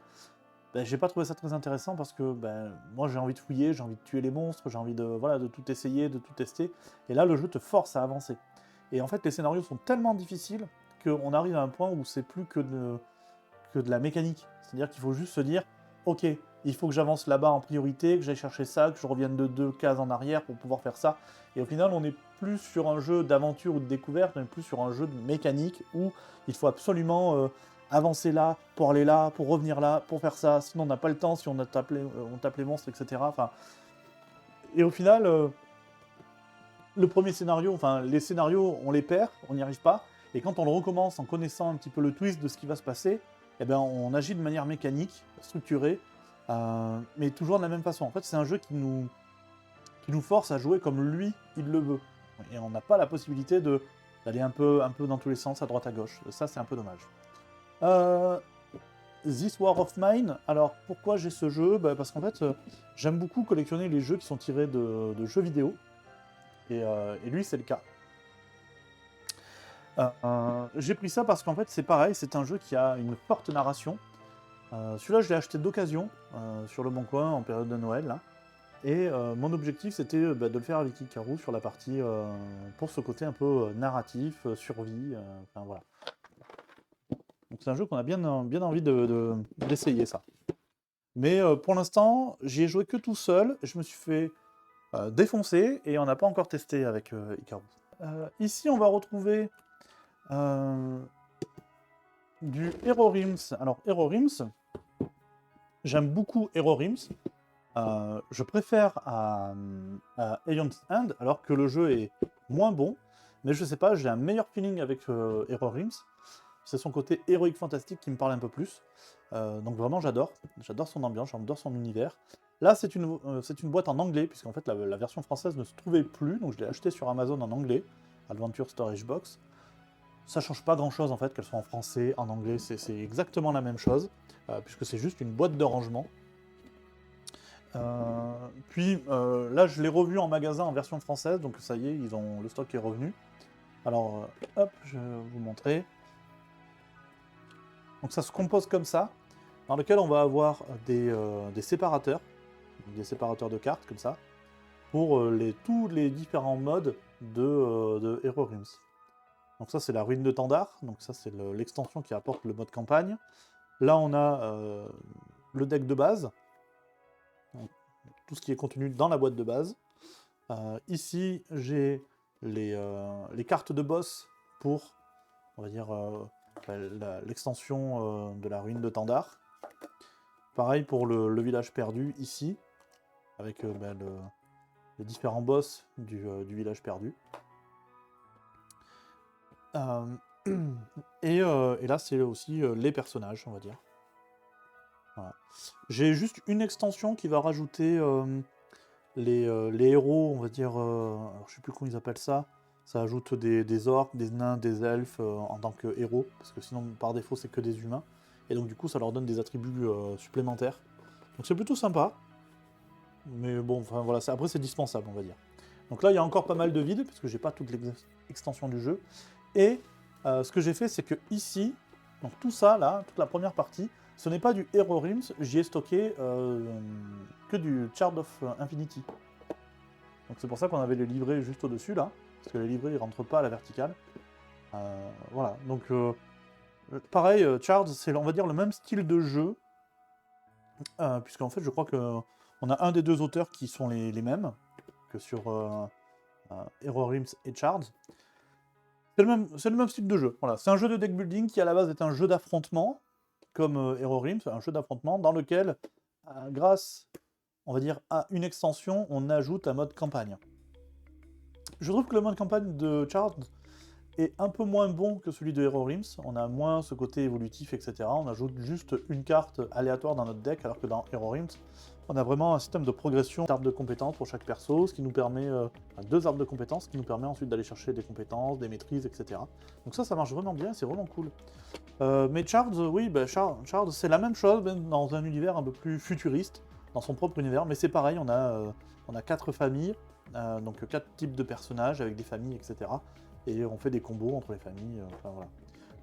S1: Bah, j'ai pas trouvé ça très intéressant parce que bah, moi j'ai envie de fouiller, j'ai envie de tuer les monstres, j'ai envie voilà, de tout essayer, de tout tester. Et là, le jeu te force à avancer. Et en fait, les scénarios sont tellement difficiles qu'on arrive à un point où c'est plus que de la mécanique. C'est-à-dire qu'il faut juste se dire, ok, il faut que j'avance là-bas en priorité, que j'aille chercher ça, que je revienne de 2 cases en arrière pour pouvoir faire ça. Et au final, on n'est plus sur un jeu d'aventure ou de découverte, on est plus sur un jeu de mécanique où il faut absolument avancer là, pour aller là, pour revenir là, pour faire ça. Sinon, on n'a pas le temps, si on tape les monstres, etc. Enfin, et au final, le premier scénario, enfin, les scénarios, on les perd, on n'y arrive pas. Et quand on le recommence en connaissant un petit peu le twist de ce qui va se passer, eh ben, on agit de manière mécanique, structurée, mais toujours de la même façon. En fait, c'est un jeu qui nous force à jouer comme lui, il le veut. Et on n'a pas la possibilité d'aller un peu dans tous les sens, à droite à gauche. Ça, c'est un peu dommage. This War of Mine, alors pourquoi j'ai ce jeu? Bah, parce qu'en fait, j'aime beaucoup collectionner les jeux qui sont tirés de jeux vidéo. Et lui, c'est le cas. J'ai pris ça parce qu'en fait, c'est pareil, c'est un jeu qui a une forte narration. Celui-là, je l'ai acheté d'occasion sur le Bon Coin en période de Noël. Là. Et mon objectif, c'était de le faire avec Ikaru sur la partie pour ce côté un peu narratif, survie. Enfin voilà. Donc c'est un jeu qu'on a bien envie d'essayer ça. Mais pour l'instant, j'y ai joué que tout seul. Je me suis fait défoncer et on n'a pas encore testé avec Ikaru. Ici, on va retrouver du Hero Rims. Alors, Hero Rims, j'aime beaucoup Hero Rims. Je préfère à Aeon's End, alors que le jeu est moins bon. Mais je sais pas, j'ai un meilleur feeling avec Hero Rims. C'est son côté héroïque fantastique qui me parle un peu plus. Donc vraiment, j'adore. J'adore son ambiance, j'adore son univers. Là, c'est une boîte en anglais, puisqu'en fait, la version française ne se trouvait plus. Donc je l'ai acheté sur Amazon en anglais, Adventure Storage Box. Ça change pas grand-chose, en fait, qu'elle soit en français, en anglais, c'est exactement la même chose, puisque c'est juste une boîte de rangement. Puis là, je l'ai revu en magasin en version française, donc ça y est, le stock est revenu. Alors, hop, je vais vous montrer. Donc ça se compose comme ça, dans lequel on va avoir des séparateurs de cartes, comme ça. pour tous les différents modes de Hero Realms. Donc ça, c'est la ruine de Tandar. Donc ça, c'est l'extension qui apporte le mode campagne. Là, on a le deck de base. Donc, tout ce qui est contenu dans la boîte de base. Ici, j'ai les cartes de boss pour, on va dire, l'extension de la ruine de Tandar. Pareil pour le village perdu, ici, avec les différents boss du village perdu. Et là, c'est aussi les personnages, on va dire. Voilà. J'ai juste une extension qui va rajouter les héros, on va dire... alors, je sais plus comment ils appellent ça. Ça ajoute des orques, des nains, des elfes en tant que héros. Parce que sinon, par défaut, c'est que des humains. Et donc, du coup, ça leur donne des attributs supplémentaires. Donc, c'est plutôt sympa. Mais bon, enfin voilà, après, c'est dispensable, on va dire. Donc là, il y a encore pas mal de vide, parce que j'ai pas toutes les extensions du jeu. Et ce que j'ai fait, c'est que ici, donc tout ça, là, toute la première partie, ce n'est pas du Hero Realms, j'y ai stocké que du Shard of Infinity. Donc c'est pour ça qu'on avait les livrets juste au-dessus, là, parce que les livrets, ils rentrent pas à la verticale. Voilà, donc pareil, Shards, c'est, on va dire, le même style de jeu, puisqu'en fait, je crois que on a un des deux auteurs qui sont les mêmes que sur Hero Realms et Shards. C'est le même style de jeu. Voilà. C'est un jeu de deck building qui à la base est un jeu d'affrontement, comme Hero Realms, un jeu d'affrontement dans lequel, grâce, on va dire, à une extension, on ajoute un mode campagne. Je trouve que le mode campagne de Shards est un peu moins bon que celui de Hero Realms. On a moins ce côté évolutif, etc. On ajoute juste une carte aléatoire dans notre deck, alors que dans Hero Realms, on a vraiment un système de progression d'arbres de compétences pour chaque perso, ce qui nous permet, deux arbres de compétences, ce qui nous permet ensuite d'aller chercher des compétences, des maîtrises, etc. Donc ça marche vraiment bien, c'est vraiment cool. Mais Shards, oui, Shards, c'est la même chose, même dans un univers un peu plus futuriste, dans son propre univers, mais c'est pareil, on a 4 familles, donc 4 types de personnages avec des familles, etc. Et on fait des combos entre les familles, enfin voilà.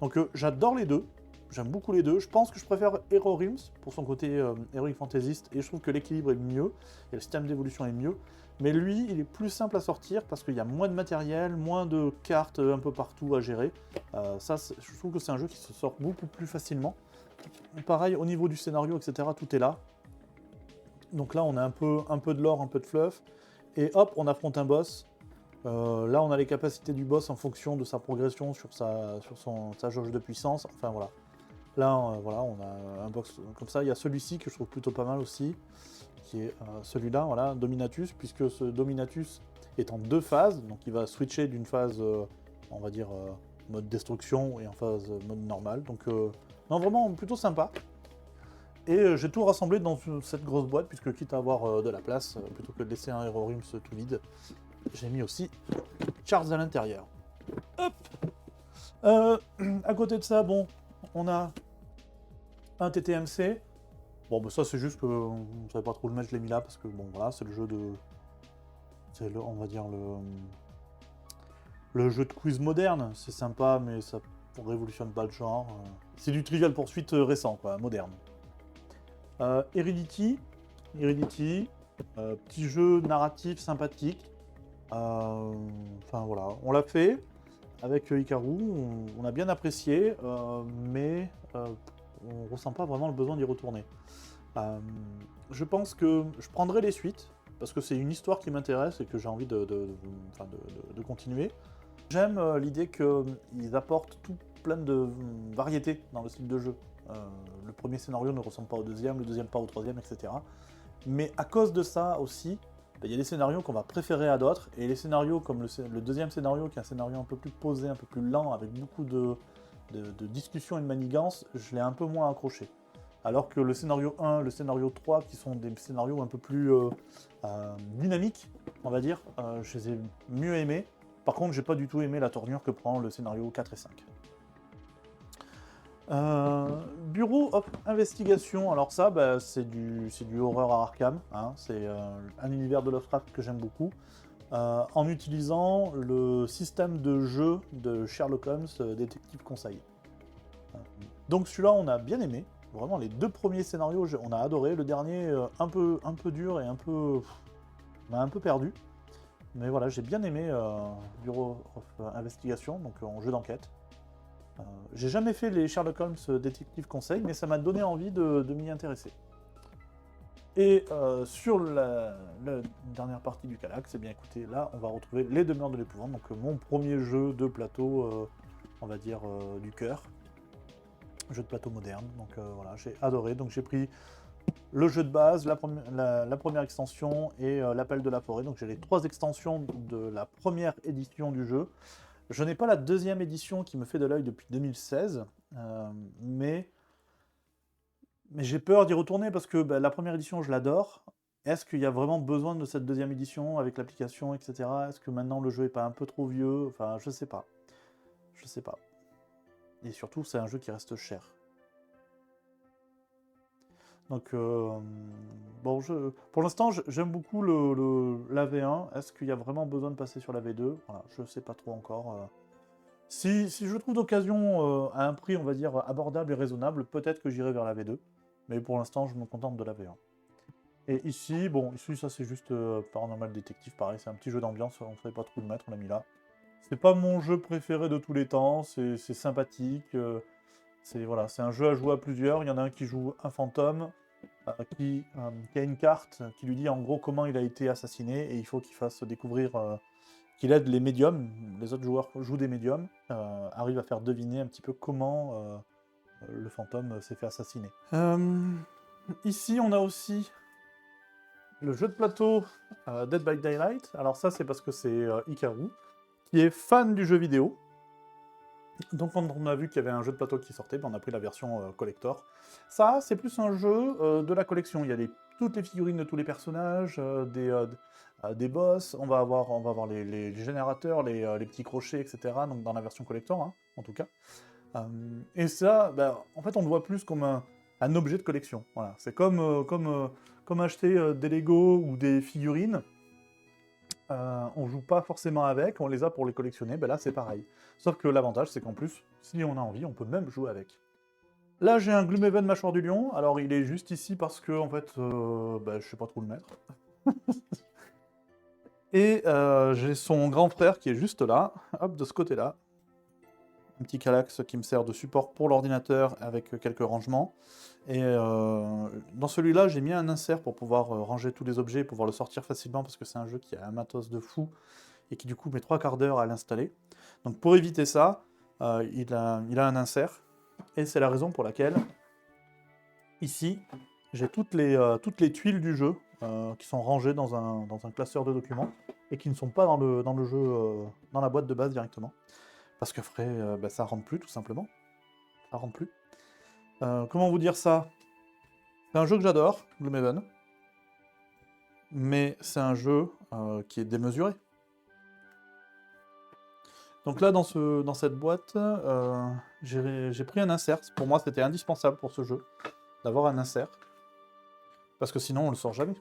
S1: Donc j'adore les deux, j'aime beaucoup les deux. Je pense que je préfère Hero Realms pour son côté Heroic Fantasist, et je trouve que l'équilibre est mieux, et le système d'évolution est mieux. Mais lui, il est plus simple à sortir parce qu'il y a moins de matériel, moins de cartes un peu partout à gérer. Je trouve que c'est un jeu qui se sort beaucoup plus facilement. Pareil, au niveau du scénario, etc., tout est là. Donc là, on a un peu de lore, un peu de fluff. Et hop, on affronte un boss. Là, on a les capacités du boss en fonction de sa progression sur sa jauge de puissance. Enfin, voilà. Là, voilà, on a un boss comme ça. Il y a celui-ci que je trouve plutôt pas mal aussi, qui est celui-là, voilà, Dominatus, puisque ce Dominatus est en 2 phases. Donc, il va switcher d'une phase, on va dire, mode destruction et en phase mode normal. Donc, non, vraiment plutôt sympa. Et j'ai tout rassemblé dans cette grosse boîte, puisque quitte à avoir de la place, plutôt que de laisser un Hero Realms tout vide, j'ai mis aussi Shards à l'intérieur. Hop. À côté de ça, bon, on a un TTMC. Bon, bah ça c'est juste que on savait pas trop le mettre, je l'ai mis là, parce que bon, voilà, c'est le jeu de... C'est le, on va dire, le jeu de quiz moderne. C'est sympa, mais ça révolutionne pas le genre. C'est du Trivial Pursuit récent, quoi, moderne. Heredity, petit jeu narratif sympathique. Enfin voilà, on l'a fait avec Hikaru, on a bien apprécié, mais on ressent pas vraiment le besoin d'y retourner. Je pense que je prendrai les suites, parce que c'est une histoire qui m'intéresse et que j'ai envie de continuer. J'aime l'idée qu'ils apportent tout plein de variétés dans le style de jeu. Le premier scénario ne ressemble pas au deuxième, le deuxième pas au troisième, etc. Mais à cause de ça aussi, il y a des scénarios qu'on va préférer à d'autres, et les scénarios comme le deuxième scénario, qui est un scénario un peu plus posé, un peu plus lent, avec beaucoup de discussions et de manigances, je l'ai un peu moins accroché. Alors que le scénario 1, le scénario 3, qui sont des scénarios un peu plus dynamiques, on va dire, je les ai mieux aimés. Par contre, j'ai pas du tout aimé la tournure que prend le scénario 4 et 5. Bureau of Investigation, alors ça, bah, c'est du horreur à Arkham, hein. C'est un univers de Lovecraft que j'aime beaucoup, en utilisant le système de jeu de Sherlock Holmes, détective conseil. Donc celui-là, on a bien aimé, vraiment les 2 premiers scénarios, on a adoré, le dernier, un peu dur et un peu m'a un peu perdu. Mais voilà, j'ai bien aimé Bureau of Investigation, donc en jeu d'enquête. J'ai jamais fait les Sherlock Holmes Détective Conseil, mais ça m'a donné envie de m'y intéresser. Et sur la dernière partie du Calax, eh bien écoutez, là on va retrouver les demeures de l'épouvante, donc mon premier jeu de plateau, on va dire du cœur, jeu de plateau moderne, donc voilà, j'ai adoré, donc j'ai pris le jeu de base, la première extension et l'appel de la forêt, donc j'ai les 3 extensions de la première édition du jeu. Je n'ai pas la deuxième édition qui me fait de l'œil depuis 2016, mais j'ai peur d'y retourner parce que la première édition, je l'adore. Est-ce qu'il y a vraiment besoin de cette deuxième édition avec l'application, etc. Est-ce que maintenant le jeu est pas un peu trop vieux? Enfin, je sais pas. Je sais pas. Et surtout, c'est un jeu qui reste cher. Donc, bon, pour l'instant, j'aime beaucoup la V1. Est-ce qu'il y a vraiment besoin de passer sur la V2? Voilà, je sais pas trop encore. Si je trouve d'occasion à un prix, on va dire, abordable et raisonnable, peut-être que j'irai vers la V2. Mais pour l'instant, je me contente de la V1. Et ici, bon, ici, ça c'est juste Paranormal Detective, pareil, c'est un petit jeu d'ambiance, on ne savait pas trop où le mettre, on l'a mis là. C'est pas mon jeu préféré de tous les temps, c'est sympathique, voilà, c'est un jeu à jouer à plusieurs, il y en a un qui joue un fantôme, qui a une carte qui lui dit en gros comment il a été assassiné, et il faut qu'il fasse découvrir, qu'il aide les médiums, les autres joueurs jouent des médiums, arrivent à faire deviner un petit peu comment le fantôme s'est fait assassiner. Ici, on a aussi le jeu de plateau Dead by Daylight. Alors ça, c'est parce que c'est Hikaru, qui est fan du jeu vidéo. Donc quand on a vu qu'il y avait un jeu de plateau qui sortait, on a pris la version collector. Ça, c'est plus un jeu de la collection. Il y a toutes les figurines de tous les personnages, des boss, on va avoir les générateurs, les petits crochets, etc. Donc dans la version collector, hein, en tout cas. Et ça, en fait, on le voit plus comme un objet de collection. Voilà. C'est comme acheter des Lego ou des figurines. On joue pas forcément avec, on les a pour les collectionner, là c'est pareil. Sauf que l'avantage, c'est qu'en plus, si on a envie, on peut même jouer avec. Là, j'ai un Gloomhaven Mâchoire du Lion. Alors, il est juste ici parce que, en fait, je sais pas trop le mettre. Et j'ai son grand frère qui est juste là, hop, de ce côté-là. Un petit Kallax qui me sert de support pour l'ordinateur avec quelques rangements. Et dans celui-là, j'ai mis un insert pour pouvoir ranger tous les objets et pouvoir le sortir facilement parce que c'est un jeu qui a un matos de fou et qui du coup met 3 quarts d'heure à l'installer. Donc pour éviter ça, il a un insert. Et c'est la raison pour laquelle, ici, j'ai toutes les tuiles du jeu qui sont rangées dans un classeur de documents et qui ne sont pas dans le jeu, dans la boîte de base directement. Parce que ça rentre plus, tout simplement. Ça rentre plus. Comment vous dire ça? C'est un jeu que j'adore, Gloomhaven. Mais c'est un jeu qui est démesuré. Donc là, dans cette boîte, j'ai pris un insert. Pour moi, c'était indispensable pour ce jeu, d'avoir un insert. Parce que sinon, on le sort jamais.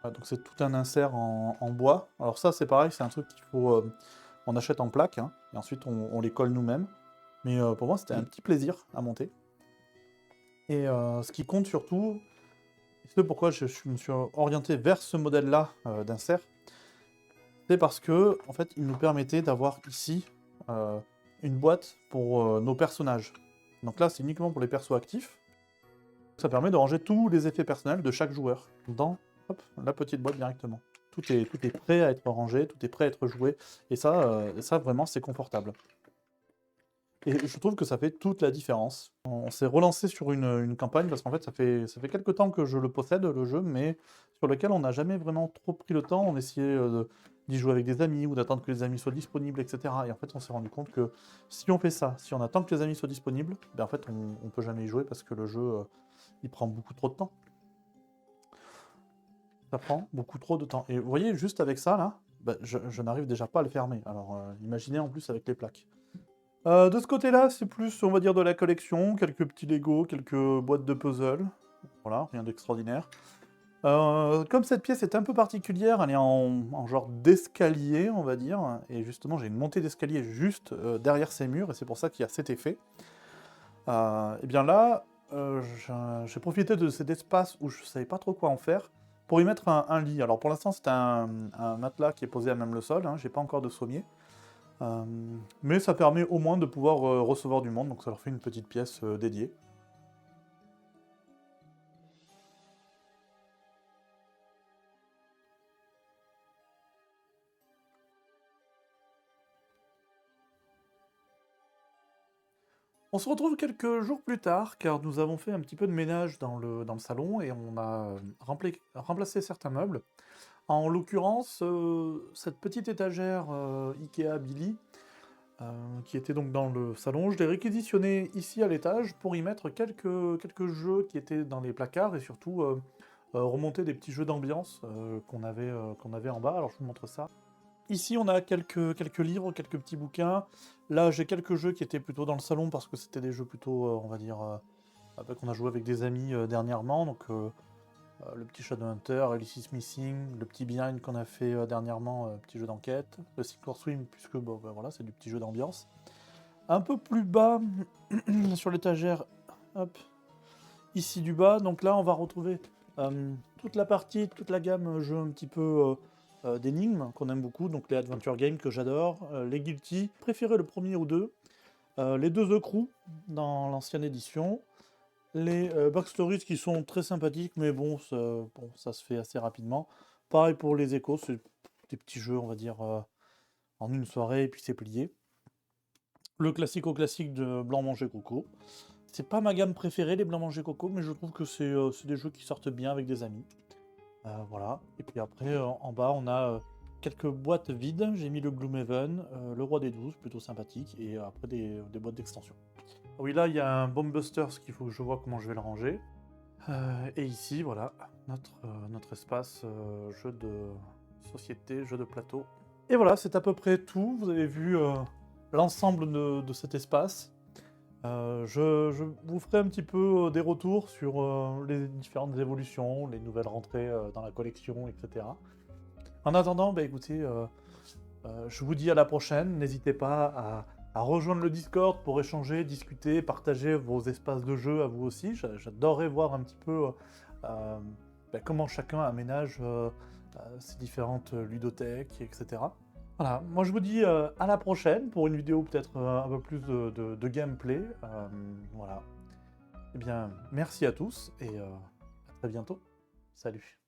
S1: Voilà, donc c'est tout un insert en bois. Alors ça, c'est pareil, c'est un truc qu'il faut... on achète en plaque, hein, et ensuite on les colle nous-mêmes. Mais pour moi, c'était un petit plaisir à monter. Et ce qui compte surtout, c'est pourquoi je me suis orienté vers ce modèle-là d'insert, c'est parce que, en fait, il nous permettait d'avoir ici une boîte pour nos personnages. Donc là, c'est uniquement pour les persos actifs. Ça permet de ranger tous les effets personnels de chaque joueur dans la petite boîte directement. Tout est prêt à être rangé, tout est prêt à être joué, et ça vraiment, c'est confortable. Et je trouve que ça fait toute la différence. On s'est relancé sur une campagne, parce qu'en fait, ça fait quelques temps que je le possède, le jeu, mais sur lequel on n'a jamais vraiment trop pris le temps. On essayait d'y jouer avec des amis, ou d'attendre que les amis soient disponibles, etc. Et en fait, on s'est rendu compte que si on fait ça, si on attend que les amis soient disponibles, en fait, on peut jamais y jouer, parce que le jeu, il prend beaucoup trop de temps. Ça prend beaucoup trop de temps. Et vous voyez, juste avec ça, là, je n'arrive déjà pas à le fermer. Alors, imaginez en plus avec les plaques. De ce côté-là, c'est plus, on va dire, de la collection, quelques petits Lego, quelques boîtes de puzzle. Voilà, rien d'extraordinaire. Comme cette pièce est un peu particulière, elle est en genre d'escalier, on va dire, et justement, j'ai une montée d'escalier juste derrière ces murs, et c'est pour ça qu'il y a cet effet. Et bien là, j'ai profité de cet espace où je savais pas trop quoi en faire, pour y mettre un lit. Alors pour l'instant, c'est un matelas qui est posé à même le sol, hein, j'ai pas encore de sommier. Mais ça permet au moins de pouvoir recevoir du monde, donc ça leur fait une petite pièce dédiée. On se retrouve quelques jours plus tard, car nous avons fait un petit peu de ménage dans le salon et on a remplacé certains meubles. En l'occurrence, cette petite étagère Ikea Billy, qui était donc dans le salon, je l'ai réquisitionnée ici à l'étage pour y mettre quelques jeux qui étaient dans les placards et surtout remonter des petits jeux d'ambiance qu'on avait en bas. Alors je vous montre ça. Ici, on a quelques livres, quelques petits bouquins. Là, j'ai quelques jeux qui étaient plutôt dans le salon parce que c'était des jeux plutôt, on va dire, qu'on a joué avec des amis dernièrement. Donc, le petit Shadowhunter, Alice is Missing, le petit Behind qu'on a fait dernièrement, petit jeu d'enquête, le Sink or Swim, puisque bon, ben voilà, c'est du petit jeu d'ambiance. Un peu plus bas, sur l'étagère, hop, ici du bas. Donc là, on va retrouver toute la partie, toute la gamme jeux un petit peu d'énigmes qu'on aime beaucoup, donc les Adventure Games que j'adore, les Guilty, préféré le premier ou deux, les deux The Crew dans l'ancienne édition, les Backstories qui sont très sympathiques, mais bon, ça se fait assez rapidement. Pareil pour les Échos, c'est des petits jeux, on va dire, en une soirée, et puis c'est plié. Le classico-classique de Blanc Manger Coco. C'est pas ma gamme préférée, les Blanc Manger Coco, mais je trouve que c'est des jeux qui sortent bien avec des amis. Voilà. Et puis après, en bas, on a quelques boîtes vides. J'ai mis le Gloomhaven, le Roi des Douze, plutôt sympathique, et après des boîtes d'extension. Oui, là, il y a un Bombbuster, qu'il faut que je vois comment je vais le ranger. Et ici, voilà, notre espace jeu de société, jeu de plateau. Et voilà, c'est à peu près tout. Vous avez vu l'ensemble de cet espace. Je vous ferai un petit peu des retours sur les différentes évolutions, les nouvelles rentrées dans la collection, etc. En attendant, bah, écoutez, je vous dis à la prochaine. N'hésitez pas à rejoindre le Discord pour échanger, discuter, partager vos espaces de jeu à vous aussi. J'adorerais voir un petit peu bah, comment chacun aménage ses différentes ludothèques, etc. Voilà, moi je vous dis à la prochaine pour une vidéo peut-être un peu plus de gameplay. Voilà. Eh bien, merci à tous et à très bientôt. Salut.